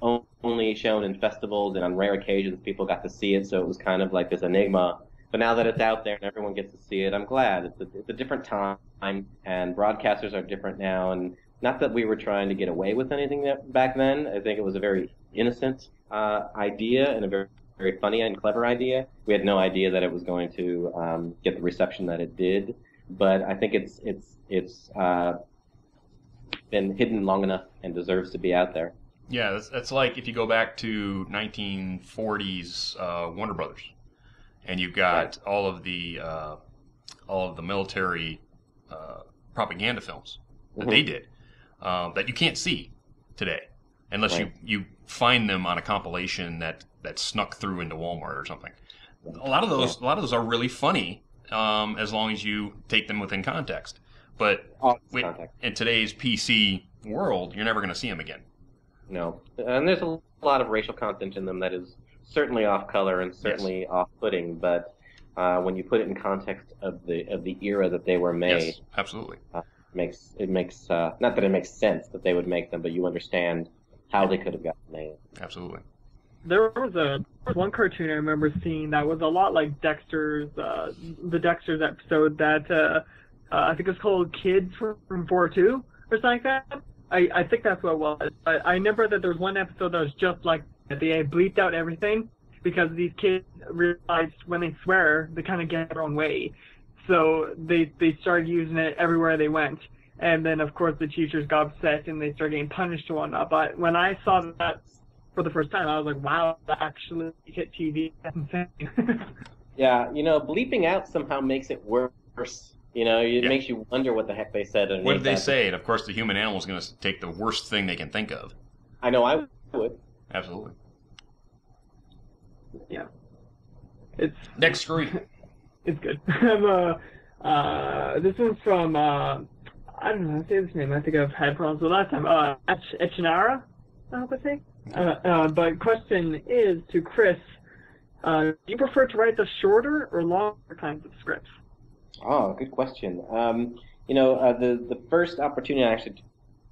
only shown in festivals and on rare occasions people got to see it, so it was kind of like this enigma. But now that it's out there and everyone gets to see it, I'm glad. It's a different time, and broadcasters are different now. And not that we were trying to get away with anything back then. I think it was a very innocent idea and a very, very funny and clever idea. We had no idea that it was going to get the reception that it did. But I think it's been hidden long enough and deserves to be out there. Yeah, that's like if you go back to 1940s Warner Brothers. And you've got all of the military propaganda films that they did that you can't see today unless you find them on a compilation that snuck through into Walmart or something. A lot of those are really funny as long as you take them within context. But in today's PC world, you're never going to see them again. No, and there's a lot of racial content in them that is certainly off color and certainly off-putting, but when you put it in context of the era that they were made, absolutely, it makes not that it makes sense that they would make them, but you understand how they could have gotten made. Absolutely. There was one cartoon I remember seeing that was a lot like Dexter's, the Dexter's episode that I think it's called Kids from 4-2 or something like that. I think that's what it was. I remember that there was one episode that was just like that. They bleeped out everything because these kids realized when they swear, they kind of get their own way. So they started using it everywhere they went. And then, of course, the teachers got upset and they started getting punished and whatnot. But when I saw that for the first time, I was like, wow, that actually hit TV. That's insane. Yeah, bleeping out somehow makes it worse. It makes you wonder what the heck they said. What did they say? And, of course, the human animal is going to take the worst thing they can think of. I know, I would. Absolutely. Yeah. Next screen. It's good. This one's from, I don't know how to say this name. I think I've had problems with last time. Echinara, I hope I say. But question is to Chris, do you prefer to write the shorter or longer kinds of scripts? Oh, good question. The first opportunity I actually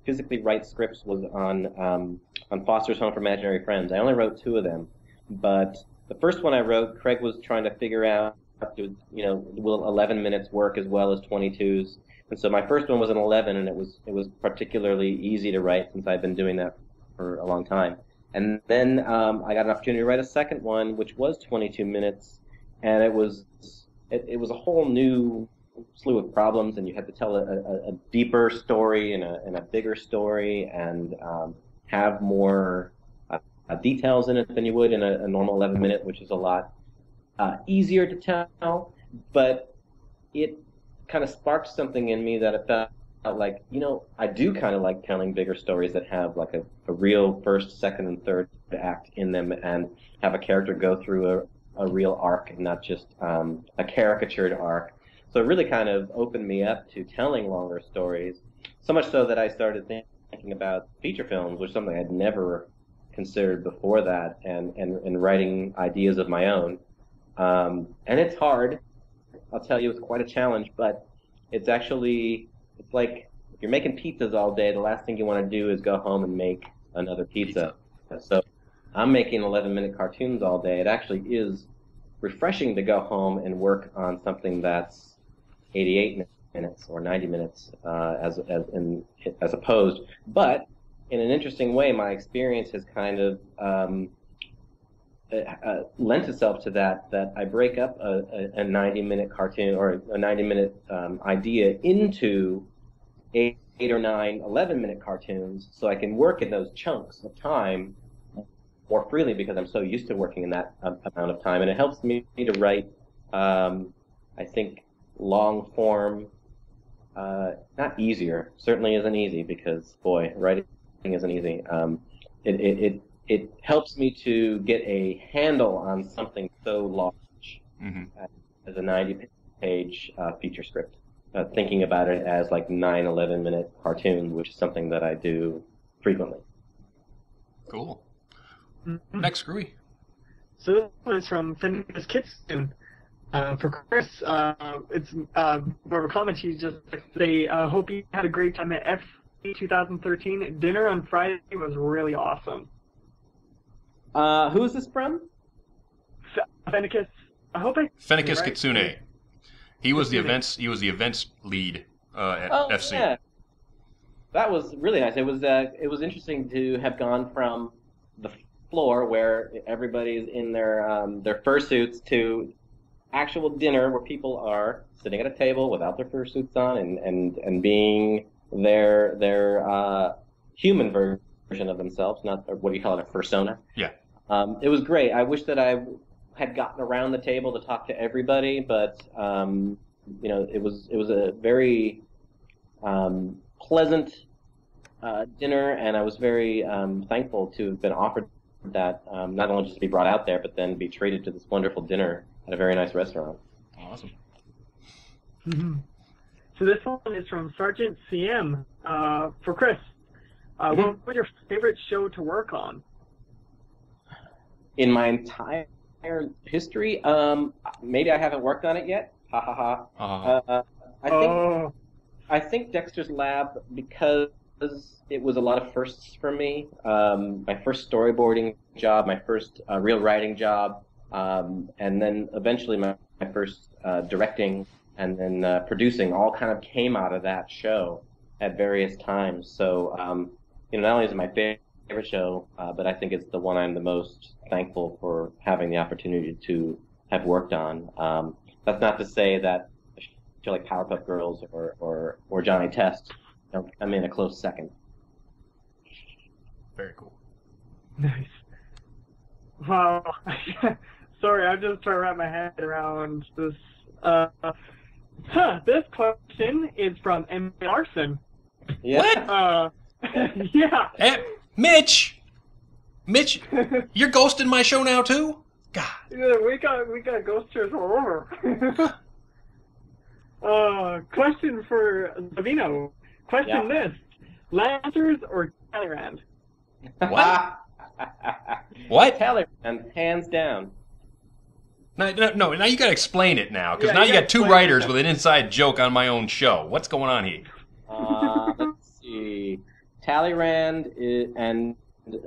physically write scripts was on Foster's Home for Imaginary Friends. I only wrote 2 of them, but the first one I wrote, Craig was trying to figure out, will 11 minutes work as well as 22s? And so my first one was an 11, and it was particularly easy to write since I've been doing that for a long time. And then I got an opportunity to write a second one, which was 22 minutes, and it was a whole new slew of problems, and you had to tell a deeper story and a bigger story, and have more details in it than you would in a normal 11-minute, which is a lot easier to tell. But it kind of sparked something in me that I felt like, I do kind of like telling bigger stories that have like a real first, second, and third act in them, and have a character go through a real arc and not just a caricatured arc. So it really kind of opened me up to telling longer stories, so much so that I started thinking about feature films, which is something I'd never considered before that, and writing ideas of my own. And it's hard. I'll tell you, it's quite a challenge, but it's like if you're making pizzas all day, the last thing you want to do is go home and make another pizza. So I'm making 11-minute cartoons all day. It actually is refreshing to go home and work on something that's 88 minutes or 90 minutes as opposed. But in an interesting way, my experience has kind of lent itself to that I break up a 90-minute cartoon or a 90-minute idea into 8 or 9 11-minute cartoons, so I can work in those chunks of time more freely because I'm so used to working in that amount of time, and it helps me to write, I think, long form. Not easier, certainly isn't easy, because boy, writing isn't easy. It helps me to get a handle on something so large as a 90-page feature script. Thinking about it as like 9 11-minute cartoons, which is something that I do frequently. Cool. Next, Screwy. So this one is from Fender's Kitchen. For Chris, it's more of a comment. She just they hope you had a great time at FC 2013. Dinner on Friday was really awesome. Who is this from? Fennicus. I hope I. Fennicus right? Kitsune. He was the events. He was the events lead at FC. Yeah. That was really nice. It was interesting to have gone from the floor where everybody's in their fursuits to actual dinner where people are sitting at a table without their fursuits on and being their human version of themselves, not what do you call it, a fursona. Yeah. It was great. I wish that I had gotten around the table to talk to everybody, but it was a very pleasant dinner, and I was very thankful to have been offered that, not only just to be brought out there, but then be treated to this wonderful dinner at a very nice restaurant. Awesome. So this one is from Sergeant CM for Chris. What was your favorite show to work on? In my entire history, maybe I haven't worked on it yet. Ha ha ha. I think Dexter's Lab, because it was a lot of firsts for me. My first storyboarding job, my first real writing job, and then eventually my first directing and then producing all kind of came out of that show at various times. So, not only is it my favorite show, but I think it's the one I'm the most thankful for having the opportunity to have worked on. That's not to say that a show like Powerpuff Girls or Johnny Test don't come in a close second. Very cool. Nice. Wow. Sorry, I'm just trying to wrap my head around this. This question is from M. Larson. Yeah. What? Yeah. Hey, Mitch, you're ghosting my show now too? God. Yeah, we got ghosters all over. Question for Savino. Question this: Lancers or Talleyrand? What? What? Talleyrand, hands down. No, now you gotta explain it now, because Yeah, now you you gotta got two explain writers it. with an inside joke on my own show. What's going on here? Let's see. Talleyrand and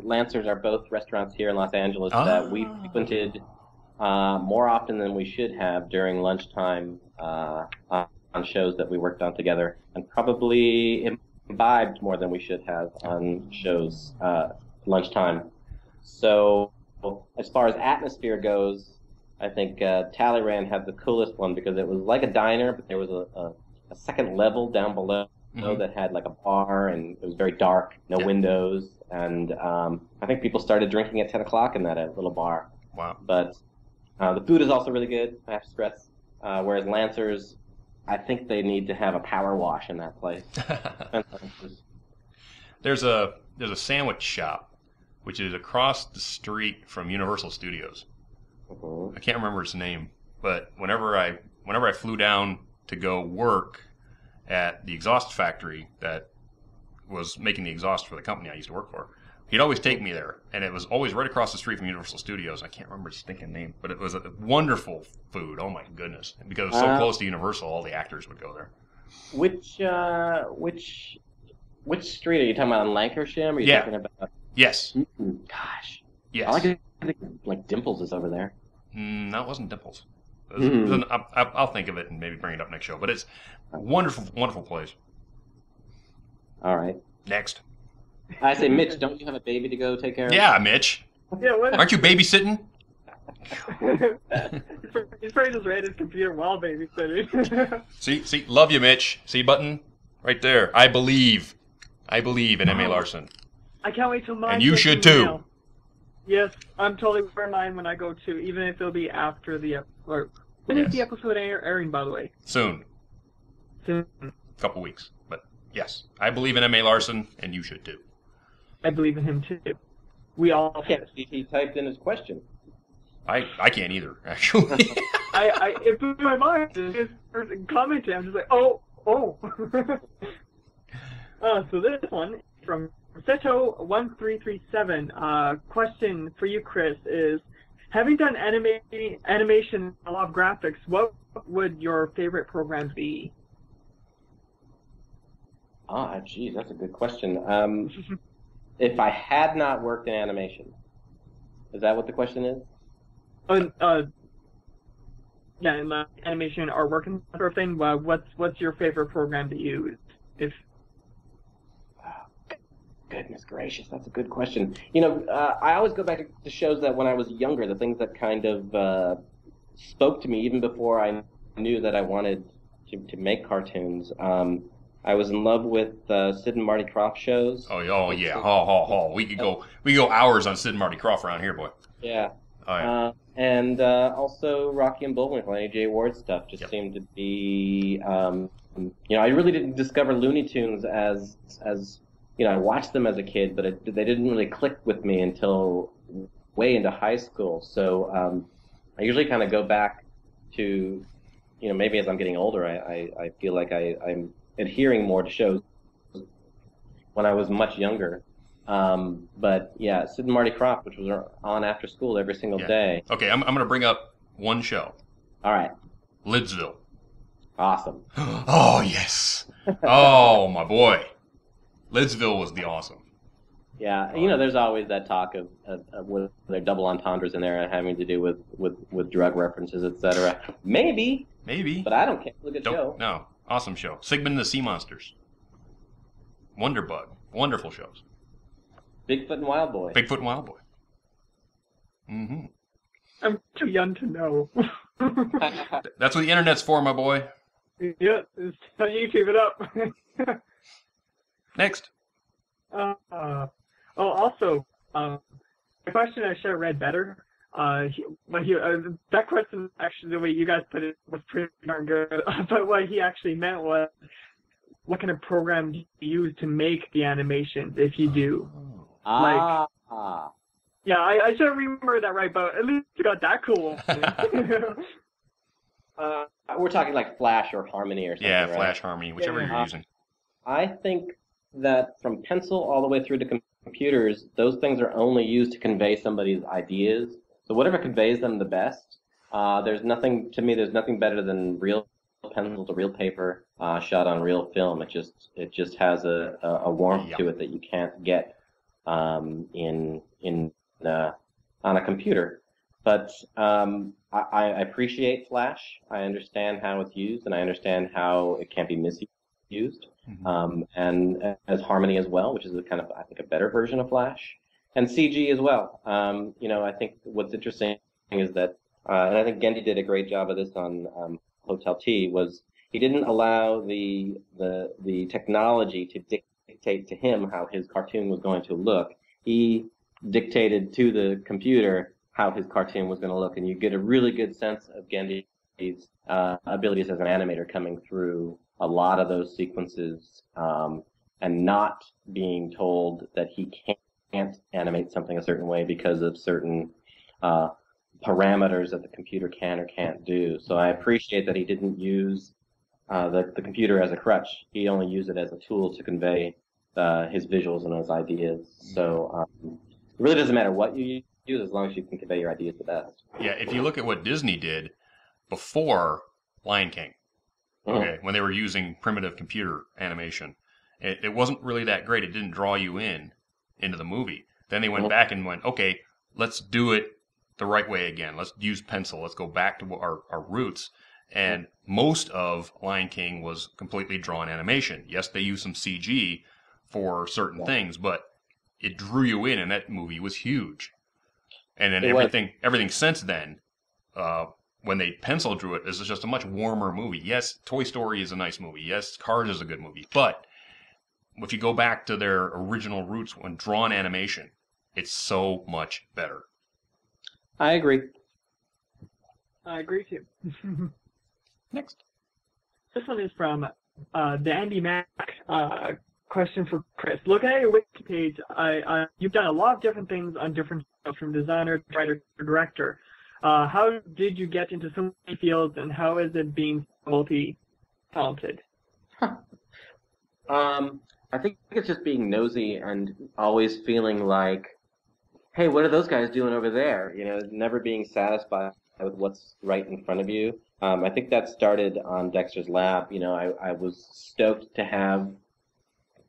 Lancers are both restaurants here in Los Angeles that we frequented more often than we should have during lunchtime on shows that we worked on together, and probably imbibed more than we should have on shows lunchtime. So as far as atmosphere goes, I think Talleyrand had the coolest one because it was like a diner, but there was a second level down below that had like a bar, and it was very dark, no windows, and I think people started drinking at 10 o'clock in that little bar. Wow. But the food is also really good, I have to stress, whereas Lancers, I think they need to have a power wash in that place. There's a sandwich shop, which is across the street from Universal Studios. I can't remember its name, but whenever I flew down to go work at the exhaust factory that was making the exhaust for the company I used to work for, he'd always take me there, and it was always right across the street from Universal Studios. I can't remember its stinking name, but it was a wonderful food. Oh my goodness! And because it was so close to Universal, all the actors would go there. Which street are you talking about? On Lancashire? Or are you talking about? Yes. Gosh. Yes. I think like Dimples is over there. No, it wasn't Dimples. I'll think of it and maybe bring it up next show. But it's a wonderful, wonderful place. All right. Next. I say, Mitch, don't you have a baby to go take care of? Yeah, Mitch. Yeah, what? Aren't you babysitting? He's probably just read his computer while babysitting. See, love you, Mitch. See button right there. I believe in M.A. Larson. I can't wait till mine. And you gets should in the too. mail. Yes, I'm totally wearing mine when I go to, even if it'll be after the episode. When is the episode airing, by the way? Soon. Soon. Couple weeks. But yes, I believe in M.A. Larson, and you should too. I believe in him too. We all can't see he typed in his question. I can't either, actually. It blew my mind. Just commenting, I'm just like, oh. So this one from Seto1337. Question for you, Chris, is having done animation, a lot of graphics, what would your favorite programs be? Geez, that's a good question. If I had not worked in animation, is that what the question is? Yeah, in the animation, artwork and that sort of thing. What's your favorite program to use? If Goodness gracious, that's a good question. I always go back to shows that when I was younger, the things that kind of spoke to me even before I knew that I wanted to make cartoons. I was in love with Sid and Marty Krofft shows. Oh yeah. We could go hours on Sid and Marty Krofft around here, boy. Yeah. Oh yeah. And also Rocky and Bullwinkle, Annie J. Ward stuff just seemed to be. I really didn't discover Looney Tunes as I watched them as a kid, but they didn't really click with me until way into high school. So I usually kind of go back to, maybe as I'm getting older, I feel like I'm adhering more to shows when I was much younger. But yeah, Sid and Marty Krofft, which was on after school every single day. Okay, I'm going to bring up one show. All right. Lidsville. Awesome. Oh, yes. Oh, my boy. Lidsville was the awesome. Yeah, there's always that talk of with their double entendres in there having to do with drug references, etc. Maybe. But I don't care. Look at show. No. Awesome show. Sigmund and the Sea Monsters. Wonderbug. Wonderful shows. Bigfoot and Wild Boy. Mm-hmm. I'm too young to know. That's what the internet's for, my boy. Yeah, it's how you keep it up. Next. Also, the question I should have read better. That question, actually, the way you guys put it was pretty darn good. But what he actually meant was, what kind of program do you use to make the animations, if you do? Yeah, I should remember that right, but at least you got that cool. We're talking like Flash or Harmony or something, Yeah, right? Flash, Harmony, whichever you're using. I think that from pencil all the way through to computers, those things are only used to convey somebody's ideas. So whatever conveys them the best. There's nothing better than real pencil to real paper shot on real film. It just has a warmth to it that you can't get on a computer. But I appreciate Flash. I understand how it's used, and I understand how it can't be misused. And as Harmony as well, which is I think a better version of Flash, and CG as well. I think what's interesting is that, and I think Gendy did a great job of this on Hotel T, was he didn't allow the technology to dictate to him how his cartoon was going to look. He dictated to the computer how his cartoon was going to look, and you get a really good sense of Gendy's abilities as an animator coming through a lot of those sequences, and not being told that he can't animate something a certain way because of certain parameters that the computer can or can't do. So I appreciate that he didn't use the computer as a crutch. He only used it as a tool to convey his visuals and his ideas. So it really doesn't matter what you use as long as you can convey your ideas the best. Yeah, if you look at what Disney did before Lion King, okay, when they were using primitive computer animation, it wasn't really that great. It didn't draw you into the movie. Then they went back and went, okay, let's do it the right way again. Let's use pencil. Let's go back to our roots. And most of Lion King was completely drawn animation. Yes, they used some CG for certain things, but it drew you in, and that movie was huge. And then It everything since then, when they pencil drew it, is just a much warmer movie. Yes, Toy Story is a nice movie. Yes, Cars is a good movie. But if you go back to their original roots when drawn animation, it's so much better. I agree. I agree too. Next. This one is from the Andy Mack question for Chris. Looking at your wiki page, you've done a lot of different things on different shows, from designer to writer to director. How did you get into so many fields, and how is it being multi-talented? I think it's just being nosy and always feeling like, hey, what are those guys doing over there? You know, never being satisfied with what's right in front of you. I think that started on Dexter's Lab. You know, I was stoked to have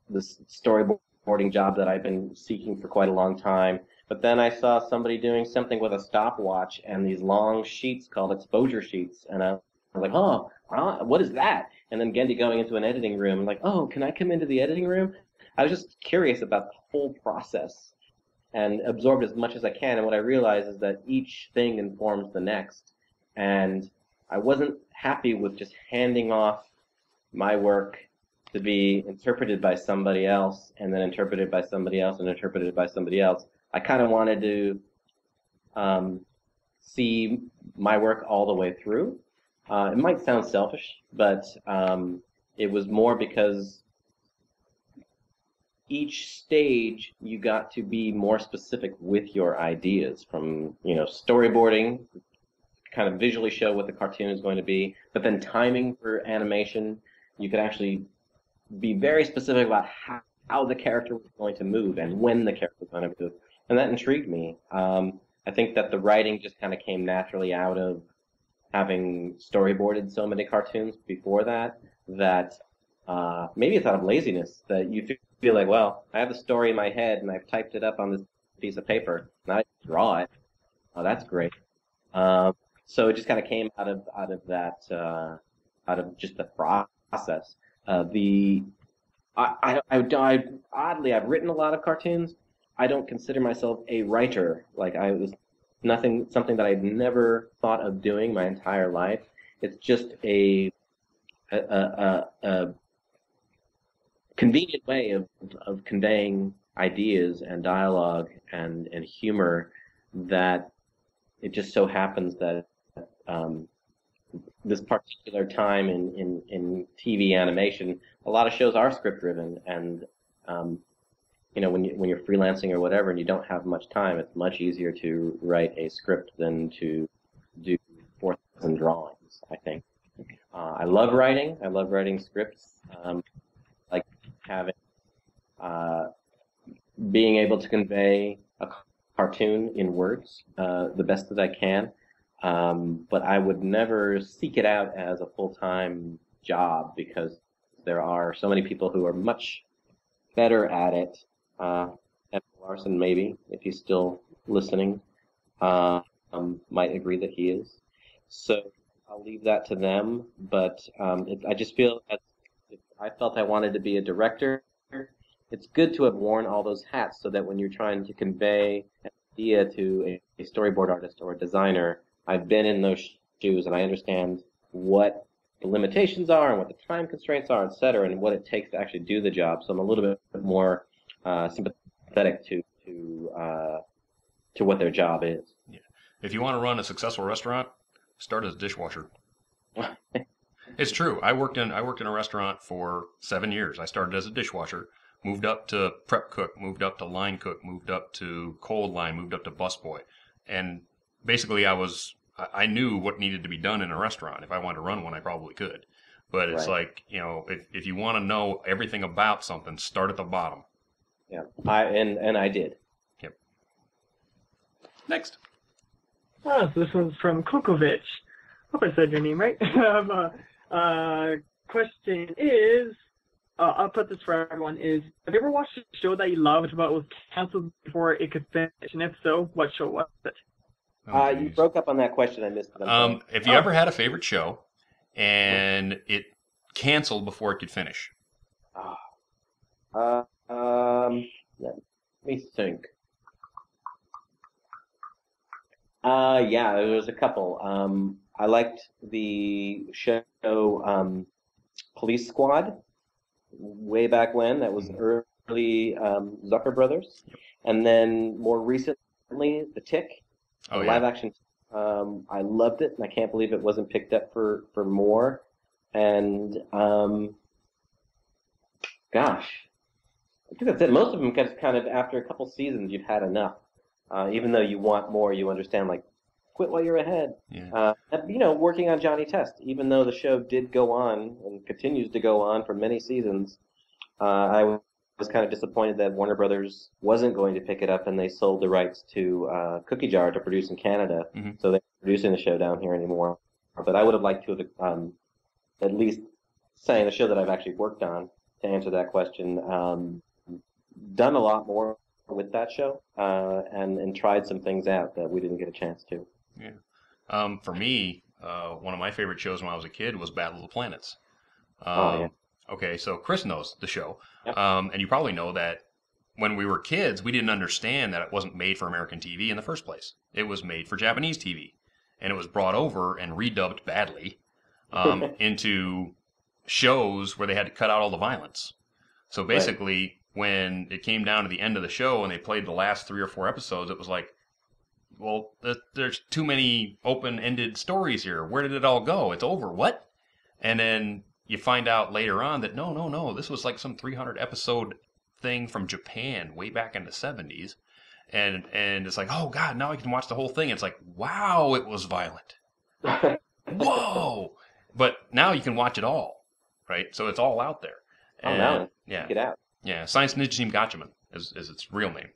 this storyboarding job that I've been seeking for quite a long time. But then I saw somebody doing something with a stopwatch and these long sheets called exposure sheets. And I was like, oh, what is that? And then Gendy going into an editing room, I'm like, oh, can I come into the editing room? I was just curious about the whole process and absorbed as much as I can. And what I realized is that each thing informs the next. And I wasn't happy with just handing off my work to be interpreted by somebody else, and then interpreted by somebody else, and interpreted by somebody else. I kind of wanted to see my work all the way through. It might sound selfish, but it was more because each stage you got to be more specific with your ideas, from, you know, storyboarding, kind of visually show what the cartoon is going to be, but then timing for animation, you could actually be very specific about how the character was going to move and when the character was going to move, and that intrigued me. I think that the writing just kind of came naturally out of having storyboarded so many cartoons before that, maybe it's out of laziness, that you feel like, well, I have the story in my head and I've typed it up on this piece of paper, and I draw it. Oh, that's great. So it just kind of came out of that, out of just the process. Oddly, I've written a lot of cartoons. I don't consider myself a writer. Like, something that I'd never thought of doing my entire life. It's just a convenient way of conveying ideas and dialogue and humor, that it just so happens that this particular time in TV animation, a lot of shows are script driven, and you know, when you're freelancing or whatever and you don't have much time, it's much easier to write a script than to do 4,000 drawings, I think. I love writing. I love writing scripts. Like having being able to convey a cartoon in words the best that I can. But I would never seek it out as a full-time job, because there are so many people who are much better at it. Evan Larson, maybe, if he's still listening, might agree that he is. So I'll leave that to them. But I just feel that if I felt I wanted to be a director, it's good to have worn all those hats, so that when you're trying to convey an idea to a storyboard artist or a designer, I've been in those shoes and I understand what the limitations are and what the time constraints are, et cetera, and what it takes to actually do the job. So I'm a little bit more sympathetic to what their job is. Yeah. If you want to run a successful restaurant, start as a dishwasher. It's true. I worked in a restaurant for 7 years. I started as a dishwasher, moved up to prep cook, moved up to line cook, moved up to cold line, moved up to busboy, and basically I knew what needed to be done in a restaurant. If I wanted to run one, I probably could. But it's like, you know, if you want to know everything about something, start at the bottom. Yeah, I did. Yep. Next. Oh, so this one's from Kukovic. Hope I said your name right. Question is, I'll put this for everyone, is, have you ever watched a show that you loved but was canceled before it could finish? And if so, what show was it? You broke up on that question. I missed it. If you ever had a favorite show and it canceled before it could finish? Let me think. Yeah, there was a couple. I liked the show Police Squad way back when. That was early Zucker Brothers. And then more recently, The Tick, the live action. I loved it, and I can't believe it wasn't picked up for more. And gosh, I think that's it. Most of them kind of after a couple seasons, you've had enough. Even though you want more, you understand, like, quit while you're ahead. Yeah. Working on Johnny Test, even though the show did go on and continues to go on for many seasons, I was kind of disappointed that Warner Brothers wasn't going to pick it up, and they sold the rights to Cookie Jar to produce in Canada, so they're producing the show down here anymore. But I would have liked to have at least saying a show that I've actually worked on, to answer that question, done a lot more with that show, and tried some things out that we didn't get a chance to. Yeah. For me, one of my favorite shows when I was a kid was Battle of the Planets. Yeah. Okay, so Chris knows the show. Yep. And you probably know that when we were kids, we didn't understand that it wasn't made for American TV in the first place. It was made for Japanese TV. And it was brought over and redubbed badly into shows where they had to cut out all the violence. So basically, when it came down to the end of the show and they played the last 3 or 4 episodes, it was like, well, there's too many open-ended stories here. Where did it all go? It's over. What? And then you find out later on that no, this was like some 300-episode thing from Japan way back in the 70s. And it's like, oh, God, now I can watch the whole thing. It's like, wow, it was violent. Whoa! But now you can watch it all, right? So it's all out there. And, now, yeah, get out. Yeah, Science Ninja Team Gatchaman is its real name.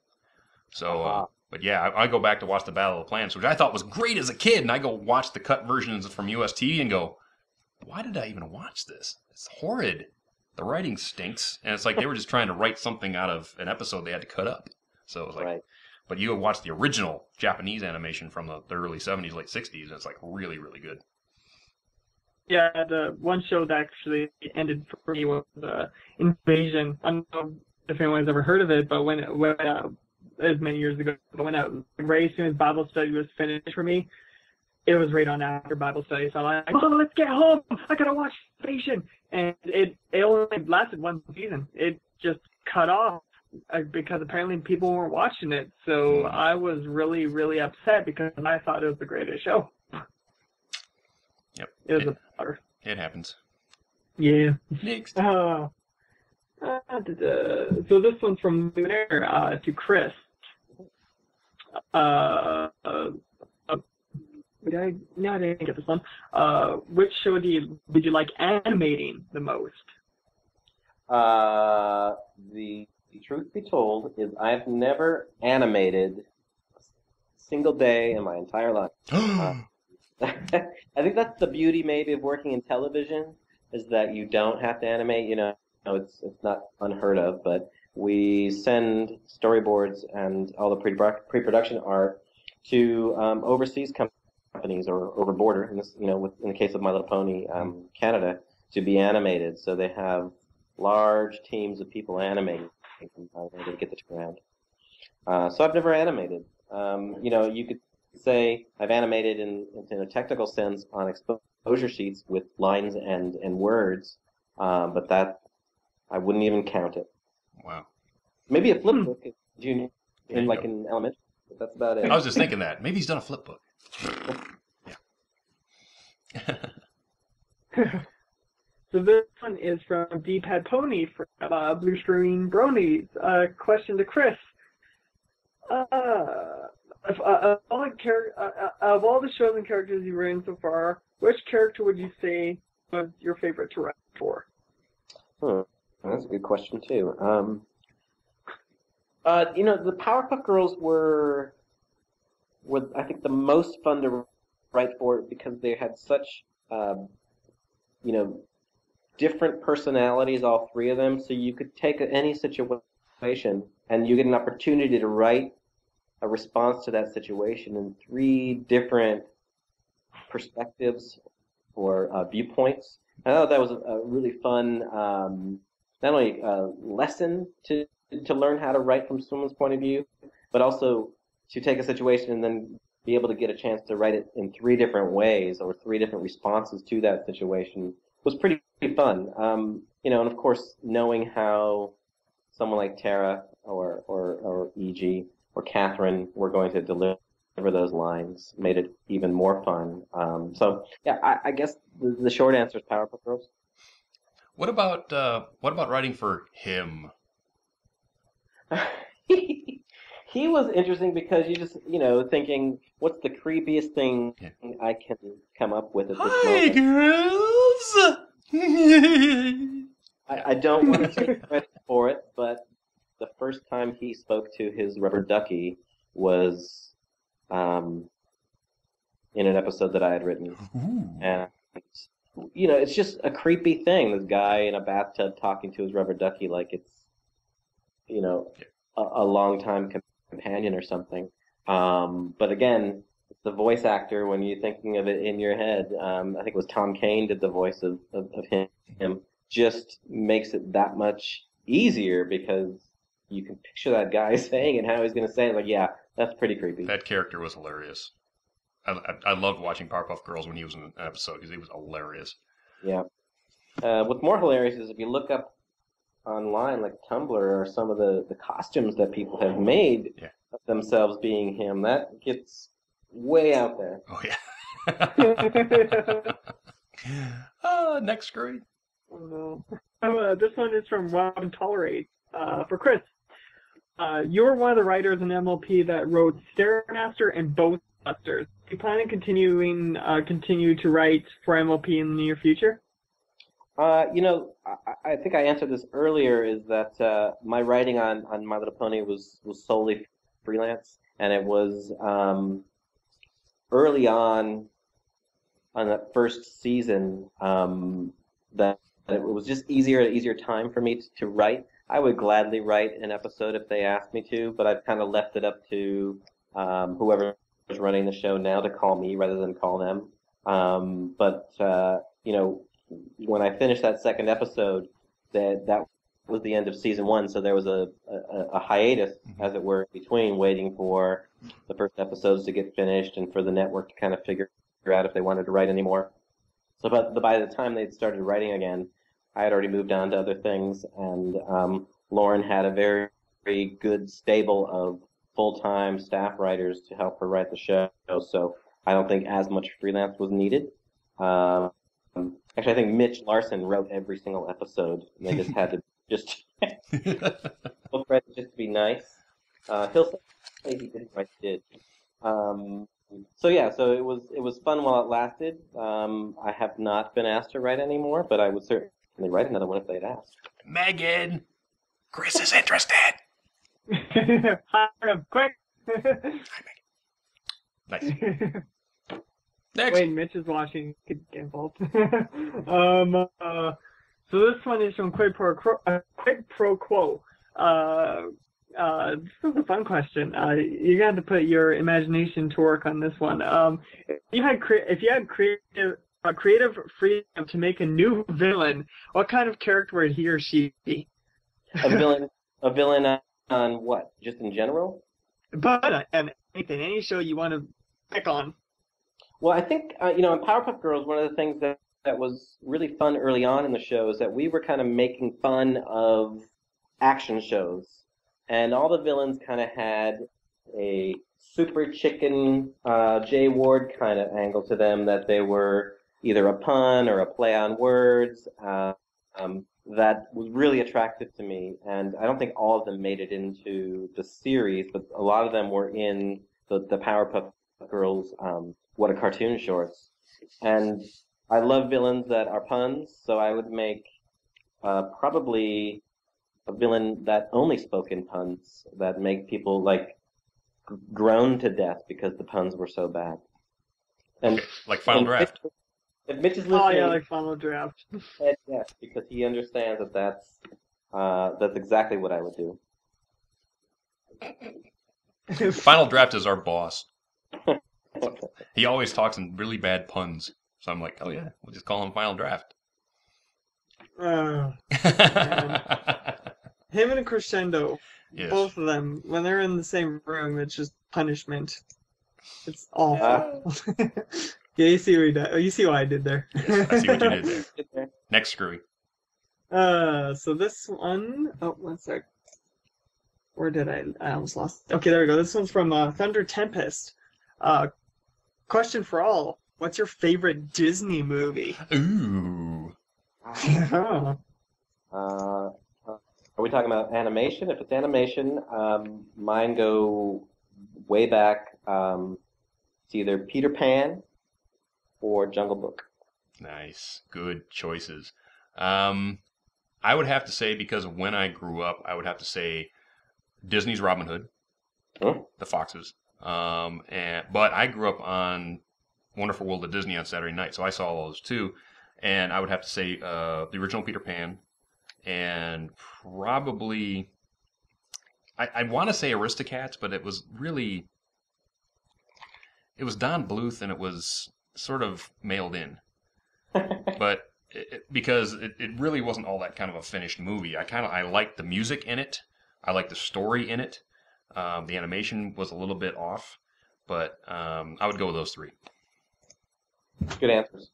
So, but yeah, I go back to watch the Battle of the Planets, which I thought was great as a kid, and I go watch the cut versions from UST and go, why did I even watch this? It's horrid. The writing stinks, and it's like they were just trying to write something out of an episode they had to cut up. So it was like, but you watch the original Japanese animation from the early 70s, late 60s, and it's like really, really good. Yeah, the one show that actually ended for me was Invasion. I don't know if anyone's ever heard of it, but when it was many years ago, but when right as soon as Bible study was finished for me, it was right on after Bible study. So I'm like, oh, let's get home. I gotta watch Invasion. And it only lasted one season. It just cut off because apparently people weren't watching it. So I was really, really upset because I thought it was the greatest show. Yep. It was a bummer. It happens. Yeah. Next. So this one's from Lunaire to Chris. I didn't get this one. Which show did you like animating the most? The truth be told is I've never animated a single day in my entire life. I think that's the beauty maybe of working in television, is that you don't have to animate. It's not unheard of, but we send storyboards and all the pre-production art to overseas companies or over border. In this, in the case of My Little Pony, Canada, to be animated. So they have large teams of people animating to get the turn around. So I've never animated. You could say I've animated in a technical sense on exposure sheets with lines and words, but that I wouldn't even count it. Wow. Maybe a flip book, in elementary, but that's about it. I was just thinking that. Maybe he's done a flip book. Yeah. So this one is from D-Pad Pony from Blue Screen Brony. Question to Chris. Of all the shows and characters you've written so far, which character would you say was your favorite to write for? That's a good question too. The Powerpuff Girls were I think the most fun to write for because they had such different personalities, all three of them. So you could take any situation and you get an opportunity to write a response to that situation in 3 different perspectives or viewpoints. I thought that was a really fun, not only lesson to to learn how to write from someone's point of view, but also to take a situation and then be able to get a chance to write it in 3 different ways or 3 different responses to that situation was pretty fun. And of course, knowing how someone like Tara or E.G. or Catherine were going to deliver those lines made it even more fun. So yeah, I guess the short answer is Powerpuff Girls. What about writing for him? He was interesting because you just, thinking, what's the creepiest thing I can come up with at this moment? Girls! I don't want to take credit for it, but the first time he spoke to his rubber ducky was in an episode that I had written. Ooh. And, it's just a creepy thing, this guy in a bathtub talking to his rubber ducky like it's, a long-time companion or something. But again, the voice actor, when you're thinking of it in your head, I think it was Tom Kane did the voice of him, just makes it that much easier because you can picture that guy saying it, how he's going to say it. Like, yeah, that's pretty creepy. That character was hilarious. I loved watching Powerpuff Girls when he was in an episode because he was hilarious. Yeah. What's more hilarious is if you look up online, like Tumblr, or some of the costumes that people have made of themselves being him, that gets way out there. Oh, yeah. Next grade. Oh, no. This one is from Robin Tolerate. For Chris, you're one of the writers in MLP that wrote Stairmaster and Ghostbusters. Do you plan on continue to write for MLP in the near future? I think I answered this earlier, is that my writing on My Little Pony was solely freelance, and it was early on that first season that it was just easier time for me to write. I would gladly write an episode if they asked me to, but I've kind of left it up to whoever is running the show now to call me rather than call them. When I finished that second episode, that was the end of season 1, so there was a hiatus, as it were, in between, waiting for the first episodes to get finished and for the network to kind of figure out if they wanted to write anymore. So by the time they'd started writing again, I had already moved on to other things, and Lauren had a very, very good stable of full-time staff writers to help her write the show, so I don't think as much freelance was needed. Actually, I think Mitch Larson wrote every single episode. And they just had to just to be nice. He'll say he didn't write it. So it was fun while it lasted. I have not been asked to write anymore, but I would certainly write another one if they'd asked. Megan, Chris is interested. Hire him, quick! Nice. Next. Wait, Mitch is watching. Get involved. So this one is from Quid Pro Quo. This is a fun question. You got to put your imagination to work on this one. If you had creative freedom to make a new villain, what kind of character would he or she be? A villain on what? Just in general? But anything, any show you want to pick on. Well, I think, in Powerpuff Girls, one of the things that was really fun early on in the show is that we were kind of making fun of action shows. And all the villains kind of had a super chicken Jay Ward kind of angle to them, that they were either a pun or a play on words. That was really attractive to me. And I don't think all of them made it into the series, but a lot of them were in the Powerpuff Girls What a Cartoon shorts. And I love villains that are puns, so I would make probably a villain that only spoke in puns, that make people groan to death because the puns were so bad. And like Final Draft. If Mitch is listening, oh yeah, like Final Draft. Yes, because he understands that's exactly what I would do. Final Draft is our boss. He always talks in really bad puns. So I'm like, oh yeah, we'll just call him Final Draft. Him and Crescendo, Yes. both of them, when they're in the same room, it's just punishment. It's awful. Yeah, you see what you see what I did there. Yes, I see what you did there. Next, Screwy. So this one, oh, one sec. Where did I almost lost. Okay, there we go. This one's from Thunder Tempest. Question for all. What's your favorite Disney movie? Ooh. Are we talking about animation? If it's animation, mine go way back. It's either Peter Pan or Jungle Book. Nice. Good choices. I would have to say, because of when I grew up, I would have to say Disney's Robin Hood, the Foxes. But I grew up on Wonderful World of Disney on Saturday night, so I saw all those too. And I would have to say the original Peter Pan, and probably I want to say Aristocats, but it was Don Bluth, and it was sort of mailed in. But because it really wasn't all that kind of a finished movie. I liked the music in it. I liked the story in it. The animation was a little bit off, but I would go with those three. Good answers.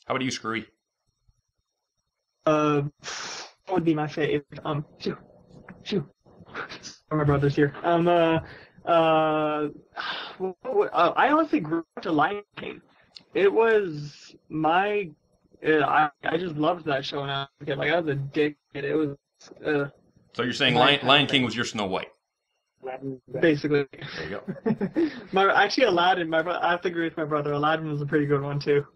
How about you, Screwy? What would be my fave? Shoo. My brother's here. I honestly grew up to Lion King. It was my. I just loved that show when I was a kid. Like, I was addicted. It was. So you're saying Lion King was your Snow White? Basically. There you go. Actually, Aladdin. I have to agree with my brother. Aladdin was a pretty good one too.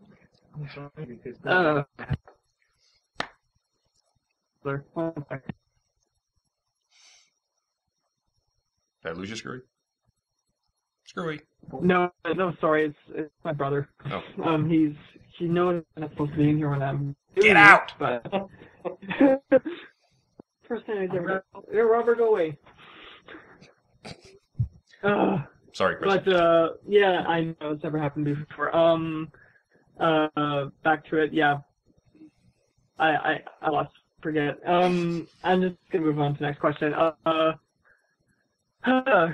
Did I lose you, Screwy? Screwy. No, sorry, it's my brother. Oh. He knows I'm not supposed to be in here when I'm doing Get out! But first time I ever. Here, Robert, go away. Sorry, Chris. But yeah, I know it's never happened before. Back to it. Yeah, I lost. Forget. I'm just gonna move on to the next question.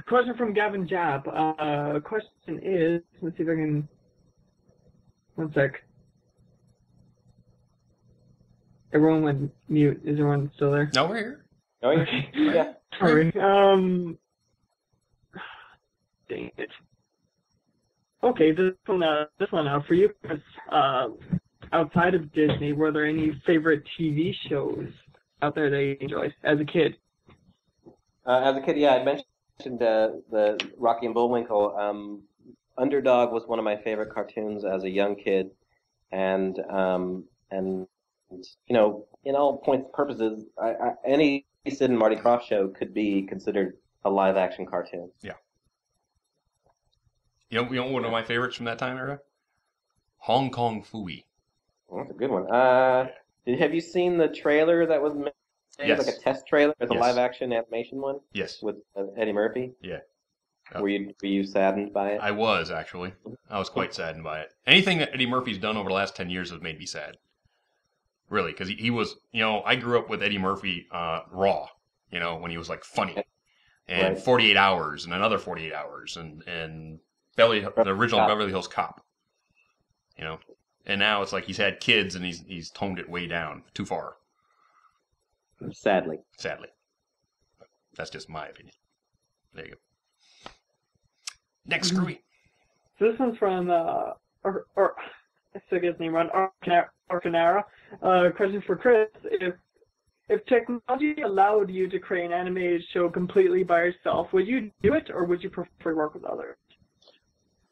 Question from Gavin Jab. Question is, let's see if I can. One sec. Everyone went mute. Is everyone still there? No, we're here. Oh, Okay. yeah. Sorry. Dang it. Okay, this one out for you, Chris. Outside of Disney, were there any favorite TV shows out there that you enjoyed as a kid? As a kid, yeah, I mentioned the Rocky and Bullwinkle. Underdog was one of my favorite cartoons as a young kid, and you know, in all points and purposes, any Sid and Marty Krofft show could be considered a live-action cartoon. Yeah. You know one of my favorites from that time era? Hong Kong Phooey. Well, that's a good one. Have you seen the trailer that was made? Yes. Like a test trailer? It's a Yes. live-action animation one? Yes. With Eddie Murphy? Yeah. Were you saddened by it? I was, actually. I was quite saddened by it. Anything that Eddie Murphy's done over the last 10 years has made me sad. Really, because he was, you know, I grew up with Eddie Murphy raw, you know, when he was like funny. And Right. 48 Hours and another 48 Hours and the original Beverly Hills Cop. You know? And now it's like he's had kids and he's toned it way down, too far. Sadly. Sadly. That's just my opinion. There you go. Next, Screwy. So this one's from I still get his name wrong. Arcanara. Question for Chris: If technology allowed you to create an animated show completely by yourself, would you do it, or would you prefer to work with others?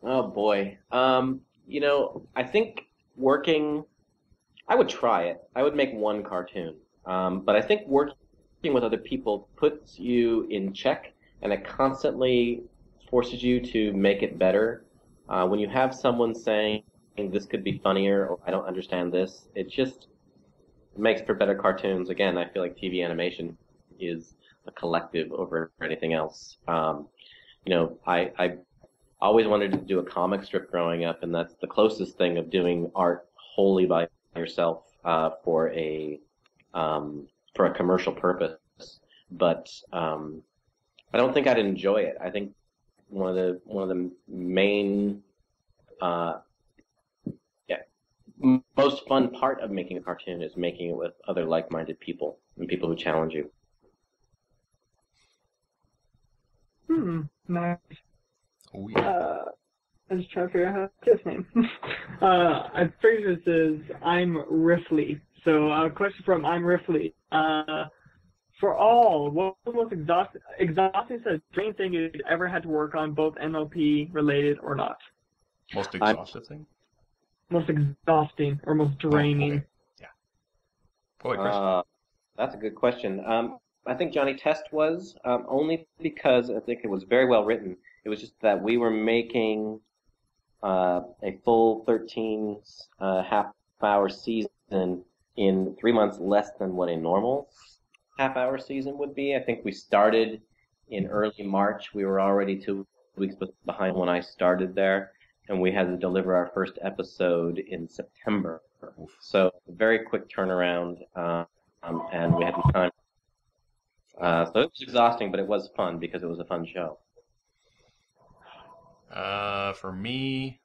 Oh boy. You know, I think I would try it. I would make one cartoon. But I think working with other people puts you in check, and it constantly forces you to make it better. When you have someone saying, this could be funnier, or I don't understand this, it just makes for better cartoons. Again, I feel like TV animation is a collective over anything else. You know, I always wanted to do a comic strip growing up, and that's the closest thing of doing art wholly by yourself for a for a commercial purpose. But I don't think I'd enjoy it. I think one of the main most fun part of making a cartoon is making it with other like-minded people and people who challenge you. Nice. Oh, yeah. I'm just trying to figure out his name. I figured this is I'm Riffley. So a question from I'm Riffley. For all, what was the most exhausting dream thing you'd ever had to work on, both MLP related or not? Most exhaustive thing? Most exhausting or most draining? Okay. Yeah. Go ahead, Chris. That's a good question. I think Johnny Test was, only because I think it was very well written. It was just that we were making a full 13 half-hour season in 3 months less than what a normal half-hour season would be. I think we started in early March. We were already 2 weeks behind when I started there, and we had to deliver our first episode in September. So a very quick turnaround, and we had time. So it was exhausting, but it was fun because it was a fun show. For me,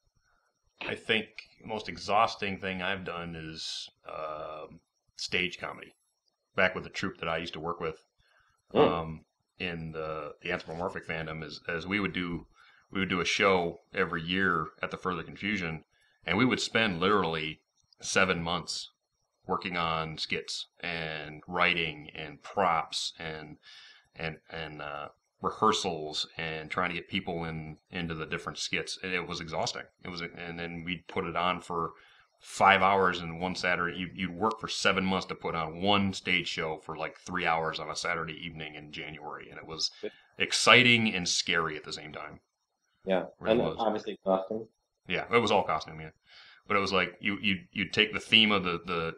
I think the most exhausting thing I've done is stage comedy. Back with the troupe that I used to work with in the anthropomorphic fandom, as we would do a show every year at the Further Confusion, and we would spend literally 7 months working on skits and writing and props and rehearsals and trying to get people into the different skits. And it was exhausting. And then we'd put it on for 5 hours in one Saturday. You'd work for 7 months to put on one stage show for like 3 hours on a Saturday evening in January, and it was exciting and scary at the same time. Yeah, Really and was. obviously costume. Yeah, it was all costume, yeah. But it was like you'd take the theme of the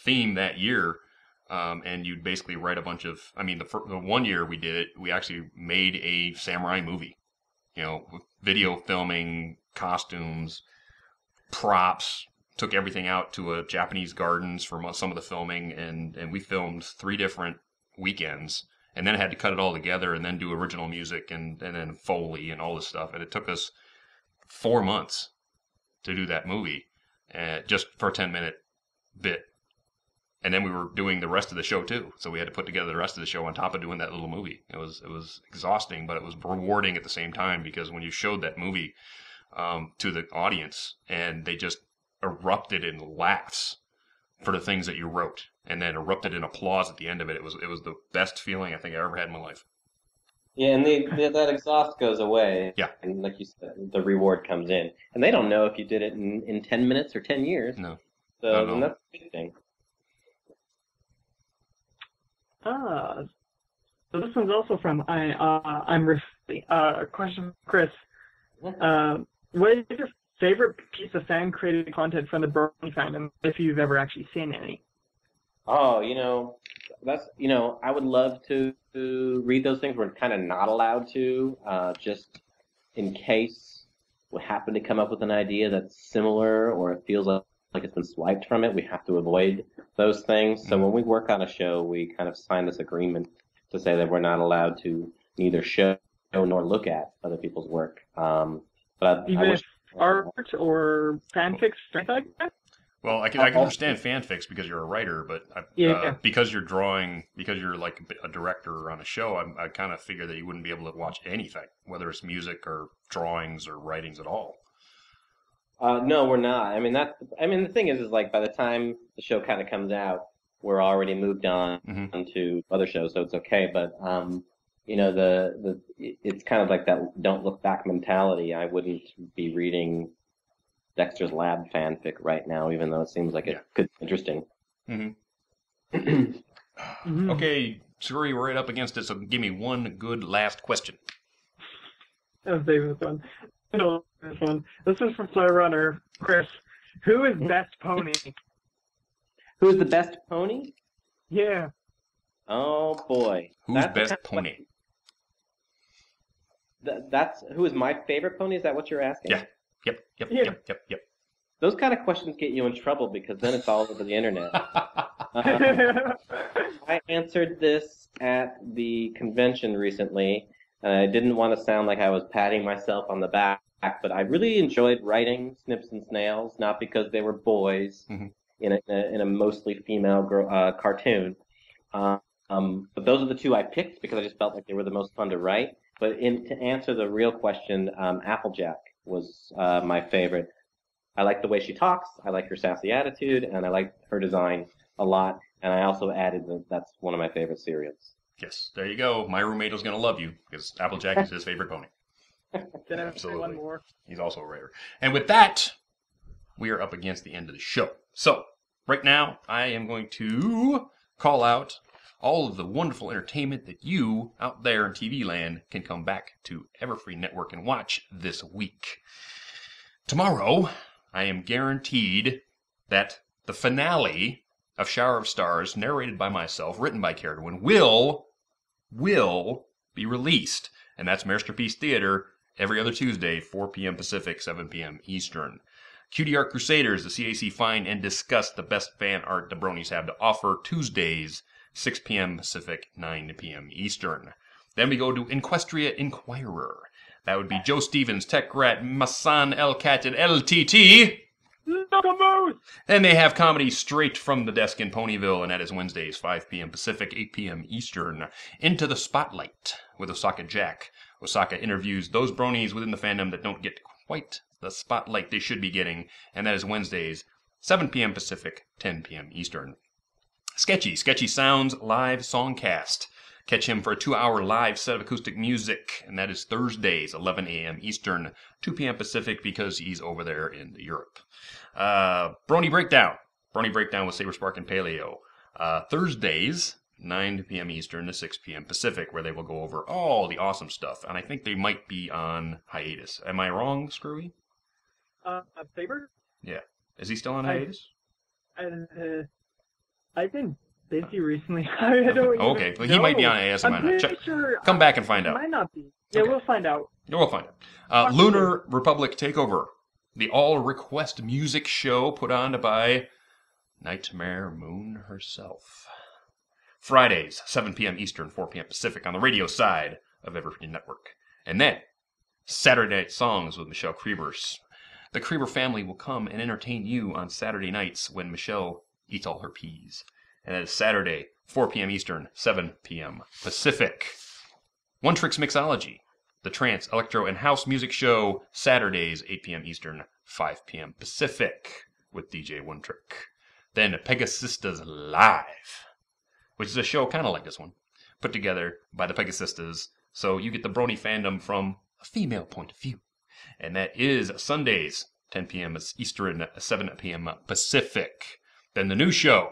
theme that year, and you'd basically write a bunch of. I mean, the 1 year we did it, we actually made a samurai movie. You know, with video filming, costumes, props. Took everything out to a Japanese gardens for some of the filming, and we filmed 3 different weekends, and then had to cut it all together and then do original music and then Foley and all this stuff. And it took us 4 months to do that movie, just for a 10-minute bit. And then we were doing the rest of the show too, so we had to put together the rest of the show on top of doing that little movie. It was exhausting, but it was rewarding at the same time, because when you showed that movie to the audience and they just erupted in laughs for the things that you wrote, and then erupted in applause at the end of it. It was the best feeling I think I ever had in my life. Yeah, and that exhaust goes away. Yeah. And like you said, the reward comes in. And they don't know if you did it in 10 minutes or 10 years. No. So No. that's a good thing. So this one's also from I'm Riffley. Question for Chris. What is your favorite piece of fan-created content from the Brony fandom, if you've ever actually seen any? Oh, I would love to read those things. We're kind of not allowed to, just in case we happen to come up with an idea that's similar or it feels like it's been swiped from it. We have to avoid those things. So when we work on a show, we kind of sign this agreement to say that we're not allowed to neither show nor look at other people's work. But I wish art or fanfics, things like that? Well, I can understand fanfics because you're a writer, but because you're drawing, because you're like a director on a show, I kind of figure that you wouldn't be able to watch anything, whether it's music or drawings or writings at all. No, we're not. I mean, the thing is like by the time the show kind of comes out, we're already moved on to other shows, so it's okay. But it's kind of like that don't look back mentality. I wouldn't be reading Dexter's Lab fanfic right now, even though it seems like it could be interesting. Okay, Suri, we're right up against it, so give me one good last question. I'll save this one. This is from Slow Runner. Chris, who is best pony? Who's the best pony? Yeah. Oh boy. Who's best pony? That's who is my favorite pony? Is that what you're asking? Yeah. Yep. those kind of questions get you in trouble because then it's all over the internet. I answered this at the convention recently, and I didn't want to sound like I was patting myself on the back, but I really enjoyed writing Snips and Snails, not because they were boys in a mostly female cartoon. But those are the two I picked because I just felt like they were the most fun to write. But to answer the real question, Applejack was my favorite. I like the way she talks, I like her sassy attitude, and I like her design a lot. And I also added that that's one of my favorite cereals. Yes, there you go. My roommate is going to love you because Applejack is his favorite pony. Can I say one more? He's also a writer. And with that, we are up against the end of the show. So, right now, I am going to call out all of the wonderful entertainment that you out there in TV land can come back to Everfree Network and watch this week. Tomorrow, I am guaranteed that the finale of Shower of Stars, narrated by myself, written by Caradwin, will be released. And that's Masterpiece Theater every other Tuesday, 4 p.m. Pacific, 7 p.m. Eastern. QD Art Crusaders, the CAC find and discuss the best fan art the Bronies have to offer, Tuesdays, 6 p.m. Pacific, 9 p.m. Eastern. Then we go to Inquestria Inquirer. That would be Joe Stevens, Tech Rat, Masan, Cat, and LTT. Then they have comedy straight from the desk in Ponyville, and that is Wednesdays, 5 p.m. Pacific, 8 p.m. Eastern. Into the Spotlight with Osaka Jack. Osaka interviews those Bronies within the fandom that don't get quite the spotlight they should be getting, and that is Wednesdays, 7 p.m. Pacific, 10 p.m. Eastern. Sketchy Sounds Live Songcast. Catch him for a 2-hour live set of acoustic music, and that is Thursdays, 11 a.m. Eastern, 2 p.m. Pacific, because he's over there in Europe. Brony Breakdown with Saber Spark and Paleo. Thursdays, 9 p.m. Eastern to 6 p.m. Pacific, where they will go over all the awesome stuff, and I think they might be on hiatus. Am I wrong, Screwy? Saber? Yeah. Is he still on hiatus? I've been busy recently. I don't okay, well, he might be on hiatus. I'm pretty sure. Come back and find out. Might not be. Yeah, okay. We'll find out. We'll find out. Lunar Republic Takeover, the all-request music show put on by Nightmare Moon herself. Fridays, 7 p.m. Eastern, 4 p.m. Pacific on the radio side of Everfree Network. And then, Saturday Night Songs with Michelle Kriebers. The Krieber family will come and entertain you on Saturday nights when Michelle eats all her peas. And that is Saturday, 4 p.m. Eastern, 7 p.m. Pacific. One Tricks Mixology, the trance, electro, and house music show, Saturdays, 8 p.m. Eastern, 5 p.m. Pacific, with DJ One Trick. Then Pegasistas Live, which is a show kind of like this one, put together by the Pegasistas, so you get the Brony fandom from a female point of view. And that is Sundays, 10 p.m. Eastern, 7 p.m. Pacific. Then the new show,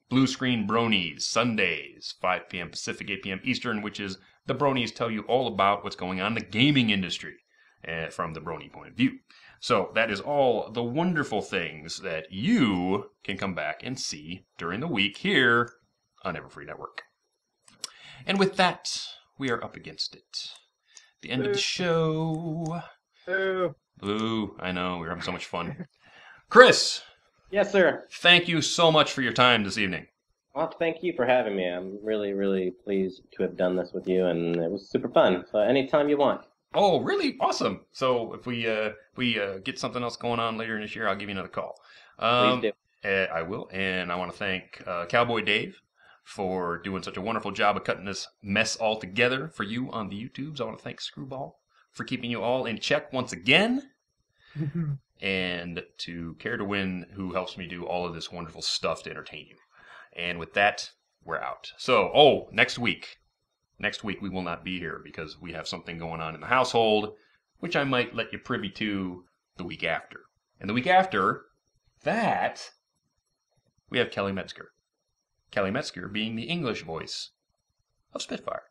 Blue Screen Bronies, Sundays, 5 p.m. Pacific, 8 p.m. Eastern, which is the Bronies tell you all about what's going on in the gaming industry from the Brony point of view. So that is all the wonderful things that you can come back and see during the week here on Everfree Network. And with that, we are up against it. The end of the show. Boo. I know, we're having so much fun. Chris. Yes, sir. Thank you so much for your time this evening. Well, thank you for having me. I'm really, really pleased to have done this with you, and it was super fun. So anytime you want. Oh, really? Awesome. So if we get something else going on later in this year, I'll give you another call. Please do. I will, and I want to thank Cowboy Dave for doing such a wonderful job of cutting this mess all together for you on the YouTubes. I want to thank Screwball for keeping you all in check once again. And to Care to Win, who helps me do all of this wonderful stuff to entertain you. And with that, we're out. So, next week we will not be here because we have something going on in the household, which I might let you privy to the week after. And the week after that, we have Kelly Metzger. Kelly Metzger being the English voice of Spitfire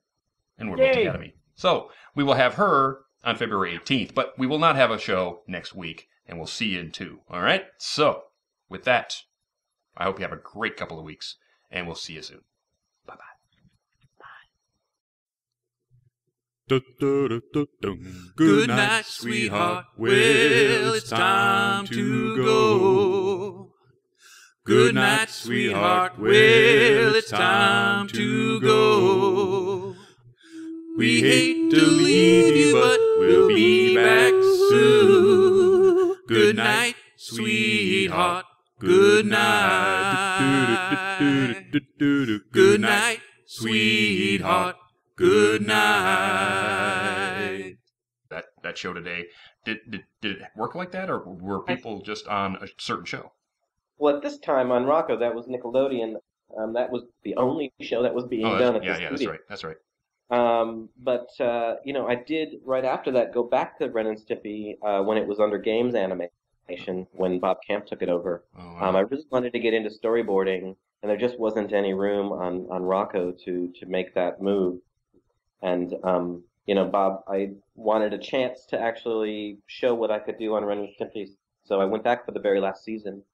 in World Academy. So, we will have her on February 18th, but we will not have a show next week. And we'll see you in 2. All right? So, with that, I hope you have a great couple of weeks, and we'll see you soon. Bye-bye. Good night, sweetheart. Well, it's time to go. Good night, sweetheart. Well, it's time to go. We hate to leave you, but we'll be back soon. Good night, sweetheart. Good night. Good night, sweetheart. Good night. That show today, did it work like that, or were people just on a certain show? Well, at this time on Rocco, that was Nickelodeon. That was the only show that was being done at the studio. That's right. But I did right after that go back to Ren and Stimpy when it was under Games Animation, when Bob Camp took it over. Oh, wow. I really wanted to get into storyboarding, and there just wasn't any room on Rocco to make that move. And Bob, I wanted a chance to actually show what I could do on Ren and Stimpy, so I went back for the very last season.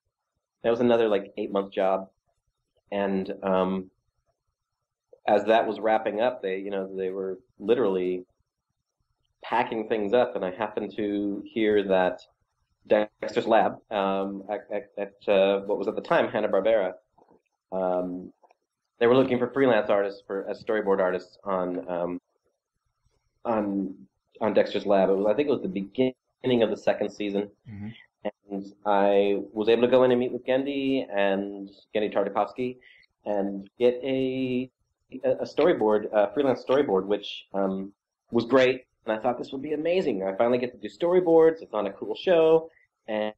That was another 8-month job, and as that was wrapping up, they were literally packing things up, and I happened to hear that Dexter's Lab at what was at the time Hanna-Barbera, they were looking for freelance artists as storyboard artists on Dexter's Lab. I think it was the beginning of the second season. Mm-hmm. And I was able to go in and meet with Gendy Tartakovsky, and get a storyboard, freelance storyboard, which was great. And I thought this would be amazing. I finally get to do storyboards. It's on a cool show. And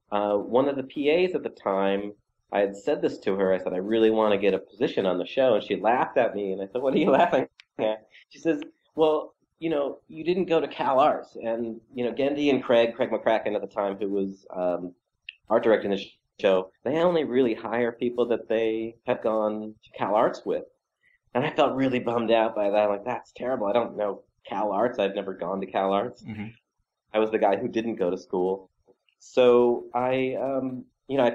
one of the PAs at the time, I had said this to her. I said, I really want to get a position on the show. And she laughed at me. And I said, what are you laughing at? She says, well, you didn't go to Cal Arts. And, Gendy and Craig McCracken at the time, who was art directing the show, they only really hire people that they have gone to Cal Arts with. And I felt really bummed out by that. I'm like, that's terrible. I don't know Cal Arts. I've never gone to Cal Arts. Mm-hmm. I was the guy who didn't go to school. So I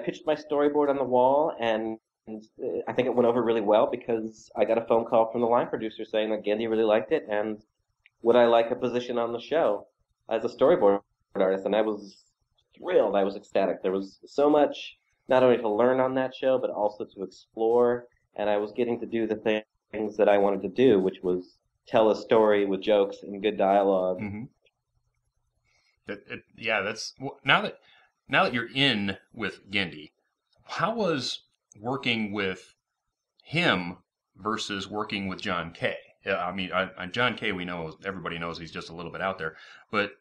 pitched my storyboard on the wall, and I think it went over really well because I got a phone call from the line producer saying that Gendy really liked it, and would I like a position on the show as a storyboard artist? And I was thrilled. I was ecstatic. There was so much not only to learn on that show, but also to explore, and I was getting to do the things that I wanted to do, which was tell a story with jokes and good dialogue. Mm-hmm. That's now that you're in with Gendy, how was working with him versus working with John Kay? I mean, John Kay, everybody knows he's just a little bit out there, but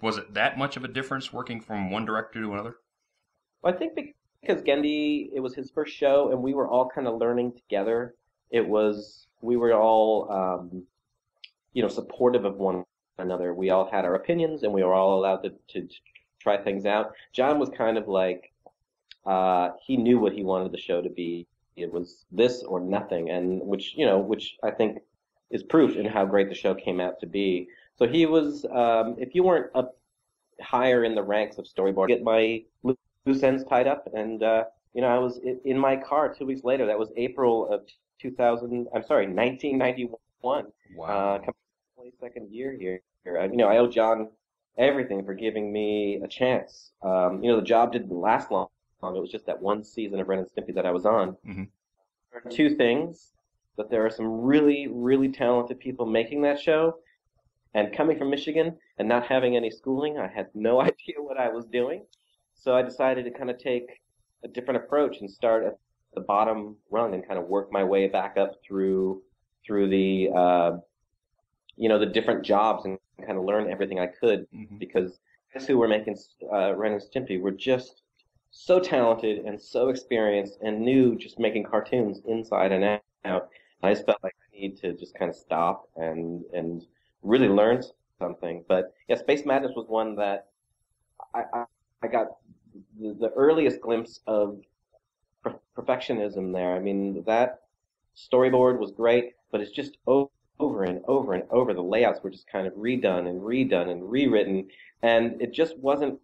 was it that much of a difference working from one director to another? Well, I think because Gendy, it was his first show, and we were all kind of learning together. We were all, supportive of one another. We all had our opinions, and we were all allowed to try things out. John was kind of like, he knew what he wanted the show to be. It was this or nothing, and which I think is proof in how great the show came out to be. So he was, if you weren't up higher in the ranks of storyboard, get my loose ends tied up, and I was in my car 2 weeks later. That was April of 1991. Wow. 22nd year here. I owe John everything for giving me a chance. The job didn't last long. It was just that one season of Ren and Stimpy that I was on. Mm-hmm. There are two things: that there are some really, really talented people making that show, and coming from Michigan and not having any schooling, I had no idea what I was doing. So I decided to kind of take a different approach and start at the bottom rung and kind of work my way back up through the the different jobs and kind of learn everything I could, mm-hmm. because guys who were making Ren and Stimpy were just so talented and so experienced and knew just making cartoons inside and out. I just felt like I need to just kind of stop and really learn something. But yeah, Space Madness was one that I got the earliest glimpse of perfectionism there. I mean, that storyboard was great, but it's just over and over and over. The layouts were just kind of redone and rewritten, and it just wasn't,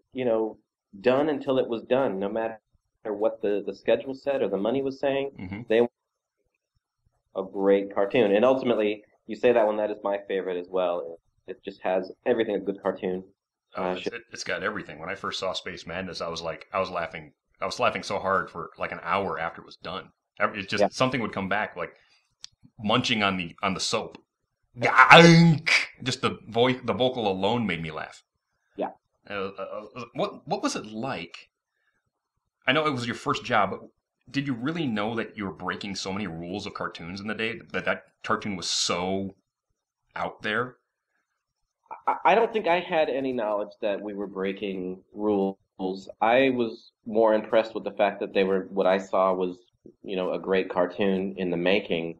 done until it was done, no matter what the schedule said or the money was saying. Mm-hmm. They were a great cartoon. And ultimately, you say that one, that is my favorite as well. It just has everything a good cartoon. It's got everything. When I first saw Space Madness, I was laughing. I was laughing so hard for like an hour after it was done. It just something would come back, like munching on the soap. Just the vocal alone made me laugh. Yeah. What was it like? I know it was your first job, but did you really know that you were breaking so many rules of cartoons in the day, that cartoon was so out there? I don't think I had any knowledge that we were breaking rules. I was more impressed with the fact that what I saw was, a great cartoon in the making.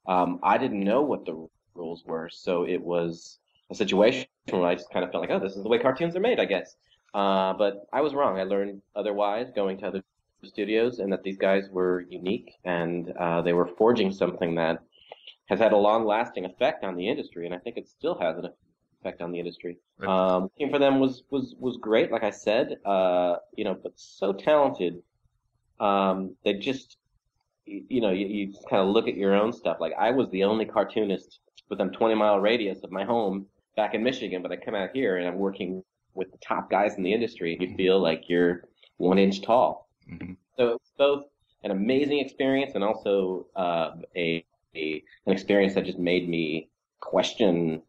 I didn't know what the rules were, so it was a situation where I just kind of felt like, oh, this is the way cartoons are made, I guess. But I was wrong. I learned otherwise going to other studios, and that these guys were unique, and they were forging something that has had a long-lasting effect on the industry, and I think it still has an effect on the industry. Working for them was great, like I said, but so talented. They just, you kind of look at your own stuff. Like, I was the only cartoonist within 20-mile radius of my home back in Michigan, but I come out here and I'm working with the top guys in the industry. You feel like you're 1 inch tall. Mm-hmm. So it's both an amazing experience and also an experience that just made me question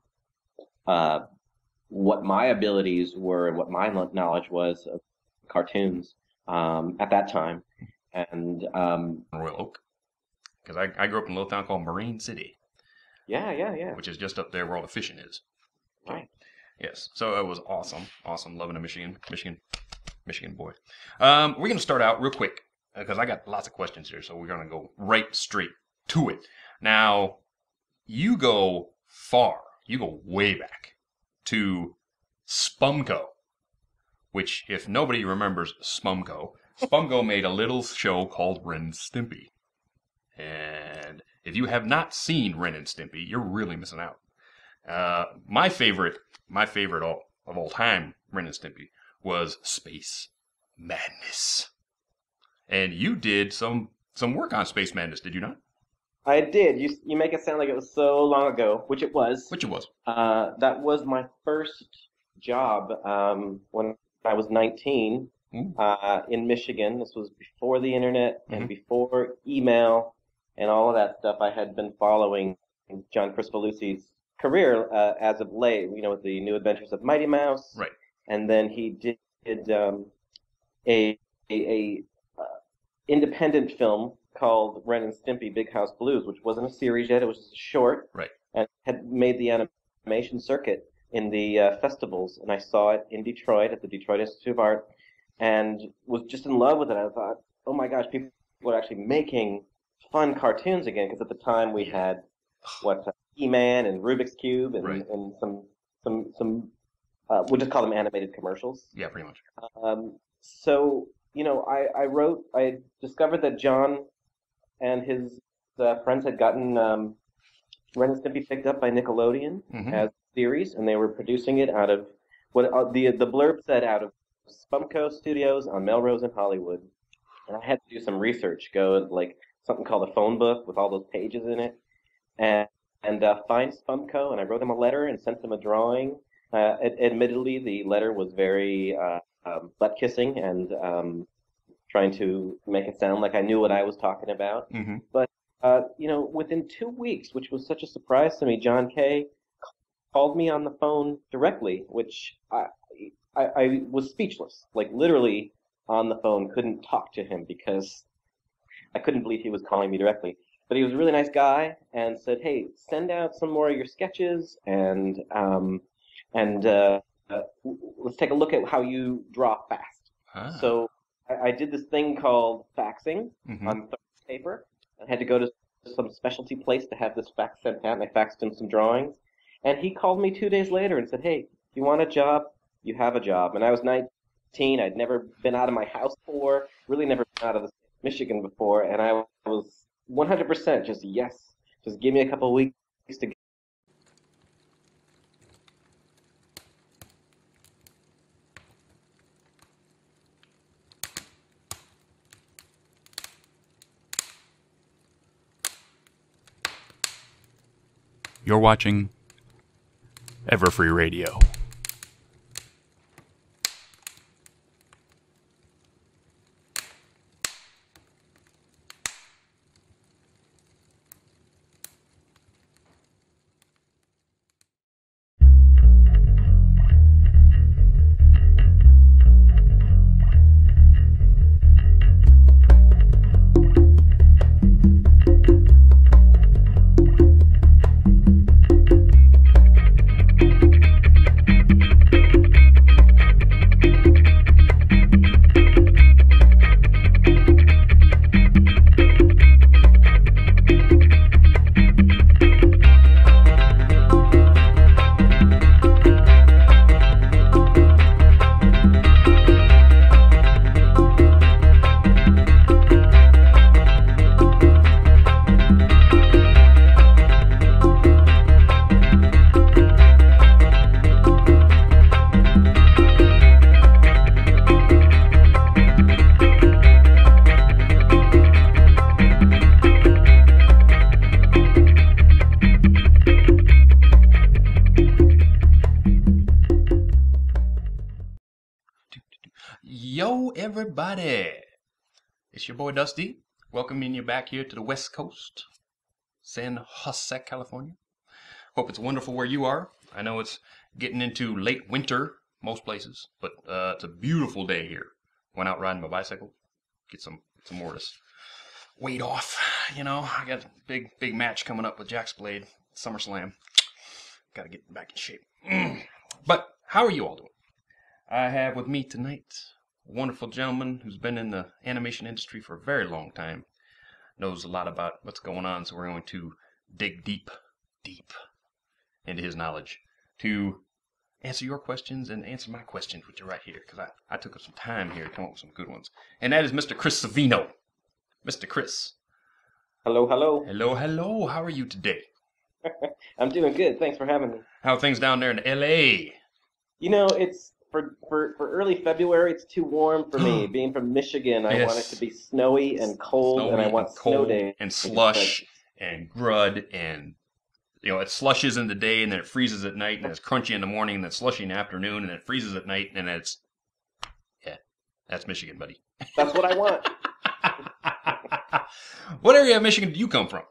what my abilities were and what my knowledge was of cartoons at that time. And Royal Oak, because I grew up in a little town called Marine City. Yeah. Which is just up there where all the fishing is. Right. Yes. So it was awesome. Loving a Michigan boy. We're gonna start out real quick because I got lots of questions here, so we're gonna go right straight to it. Now, you go far. You go way back to Spumco, which, if nobody remembers Spumco made a little show called Ren and Stimpy. And if you have not seen Ren and Stimpy, you're really missing out. My favorite of all time, Ren and Stimpy, was Space Madness. And you did some work on Space Madness, did you not? I did. You make it sound like it was so long ago, which it was. That was my first job when I was 19 in Michigan. This was before the internet and before email and all of that stuff. I had been following John Crispolucci's career as of late, with the New Adventures of Mighty Mouse. Right. And then he did a independent film called Ren and Stimpy Big House Blues, which wasn't a series yet. It was just a short. Right. And had made the animation circuit in the festivals. And I saw it in Detroit at the Detroit Institute of Art and was just in love with it. I thought, oh my gosh, people were actually making fun cartoons again, because at the time we had He-Man and Rubik's Cube and, right. and some we'll just call them animated commercials. Yeah, pretty much. So, I discovered that John and his friends had gotten Ren and Stimpy picked up by Nickelodeon as a series, and they were producing it out of what the blurb said, out of Spumco Studios on Melrose in Hollywood. And I had to do some research, go like something called a phone book with all those pages in it, and find Spumco, and I wrote them a letter and sent them a drawing. Admittedly, the letter was very butt-kissing and trying to make it sound like I knew what I was talking about. But, within 2 weeks, which was such a surprise to me, John Kay called me on the phone directly, which I was speechless, like literally on the phone, couldn't talk to him because I couldn't believe he was calling me directly. But he was a really nice guy and said, hey, send out some more of your sketches and let's take a look at how you draw fast. So I did this thing called faxing on paper. I had to go to some specialty place to have this fax sent out, and I faxed him some drawings. And he called me 2 days later and said, hey, you want a job? You have a job. And I was 19. I'd never been out of my house before, really never been out of Michigan before, and I was 100% just yes. Just give me a couple of weeks to You're watching Everfree Radio. Yo, everybody! It's your boy Dusty, welcoming you back here to the West Coast, San Jose, California. Hope it's wonderful where you are. I know it's getting into late winter, most places, but it's a beautiful day here. Went out riding my bicycle, get some more of this weight off. You know, I got a big match coming up with Jack's Blade, SummerSlam. Got to get back in shape. But how are you all doing? I have with me tonight a wonderful gentleman who's been in the animation industry for a very long time. Knows a lot about what's going on, so we're going to dig deep into his knowledge to answer your questions and answer my questions, which are right here, because I took up some time here to come up with some good ones. And that is Mr. Chris Savino. Mr. Chris. Hello, hello. Hello, hello. How are you today? I'm doing good. Thanks for having me. How are things down there in L.A.? You know, it's for early February, it's too warm for me. Being from Michigan, I want it to be snowy and cold, and I want snow days. And slush and grud, and you know, it slushes in the day, and then it freezes at night, and it's crunchy in the morning, and then it's slushy in the afternoon, and then it freezes at night, and it's, yeah, that's Michigan, buddy. That's what I want. What area of Michigan do you come from?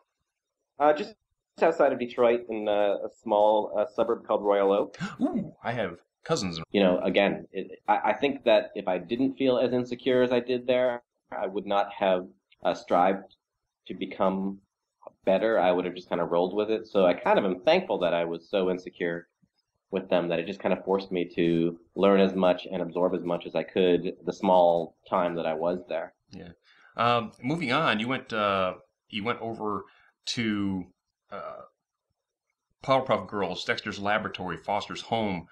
Just outside of Detroit, in a small suburb called Royal Oak. Ooh, I have cousins. You know, again, I think that if I didn't feel as insecure as I did there, I would not have strived to become better. I would have just kind of rolled with it. So I kind of am thankful that I was so insecure with them that it just kind of forced me to learn as much and absorb as much as I could the small time that I was there. Yeah. Moving on, you went over to Powerpuff Girls, Dexter's Laboratory, Foster's Home.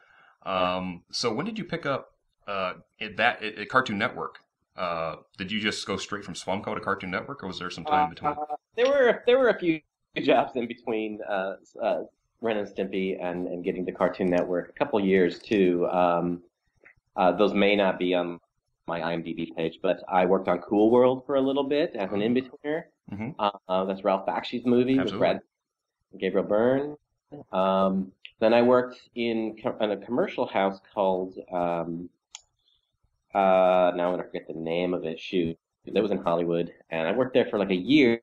So when did you pick up at Cartoon Network? Did you just go straight from Swamco to Cartoon Network, or was there some time between? There were a few jobs in between Ren and Stimpy and getting to Cartoon Network. A couple years too. Those may not be on my IMDb page, but I worked on Cool World for a little bit as an in-betweener. Mm-hmm. That's Ralph Bakshi's movie with Brad and Gabriel Byrne. Then I worked in a commercial house called, now I'm going to forget the name of it, shoot. That was in Hollywood, and I worked there for like a year,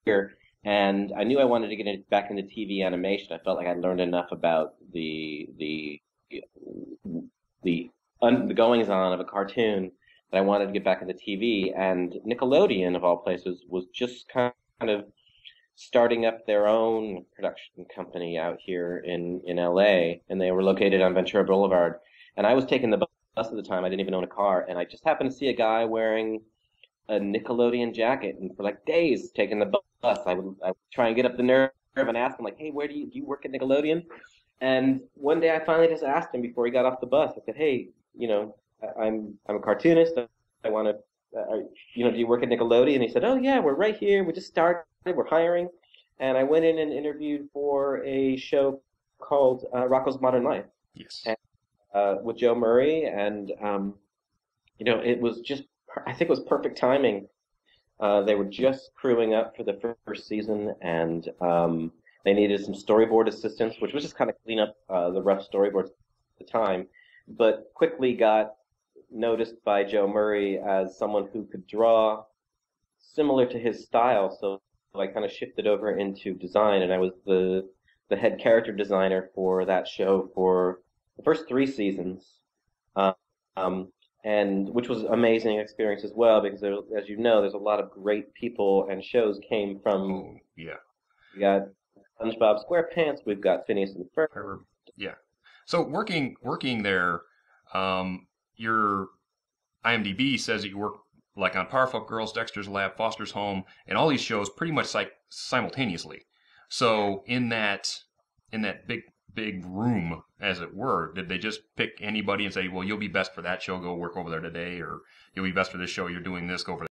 and I knew I wanted to get back into TV animation. I felt like I'd learned enough about the goings-on of a cartoon that I wanted to get back into TV, and Nickelodeon, of all places, was just kind of starting up their own production company out here in LA, and they were located on Ventura Boulevard. And I was taking the bus at the time. I didn't even own a car, and I just happened to see a guy wearing a Nickelodeon jacket, and for like days taking the bus, I would try and get up the nerve and ask him, like, hey, where do you work at Nickelodeon? And one day I finally just asked him before he got off the bus. I said, hey, you know, I'm a cartoonist. I want to, you know, do you work at Nickelodeon? And he said, oh yeah, we're right here. We just started. We're hiring. And I went in and interviewed for a show called Rocko's Modern Life. Yes. And, with Joe Murray, and you know, it was just, I think it was perfect timing. They were just crewing up for the first season, and They needed some storyboard assistance, which was just kind of clean up the rough storyboards at the time, but quickly got noticed by Joe Murray as someone who could draw similar to his style. So I kind of shifted over into design, and I was the head character designer for that show for the first 3 seasons, and which was an amazing experience as well, because there, as you know, there's a lot of great people and shows came from. Oh, yeah. We got SpongeBob SquarePants. We've got Phineas and Ferb. Yeah. So working there, your IMDb says that you work like on Powerpuff Girls, Dexter's Lab, Foster's Home, and all these shows pretty much like simultaneously. So in that big room, as it were, did they just pick anybody and say, well, you'll be best for that show, go work over there today, or you'll be best for this show, you're doing this, go over there?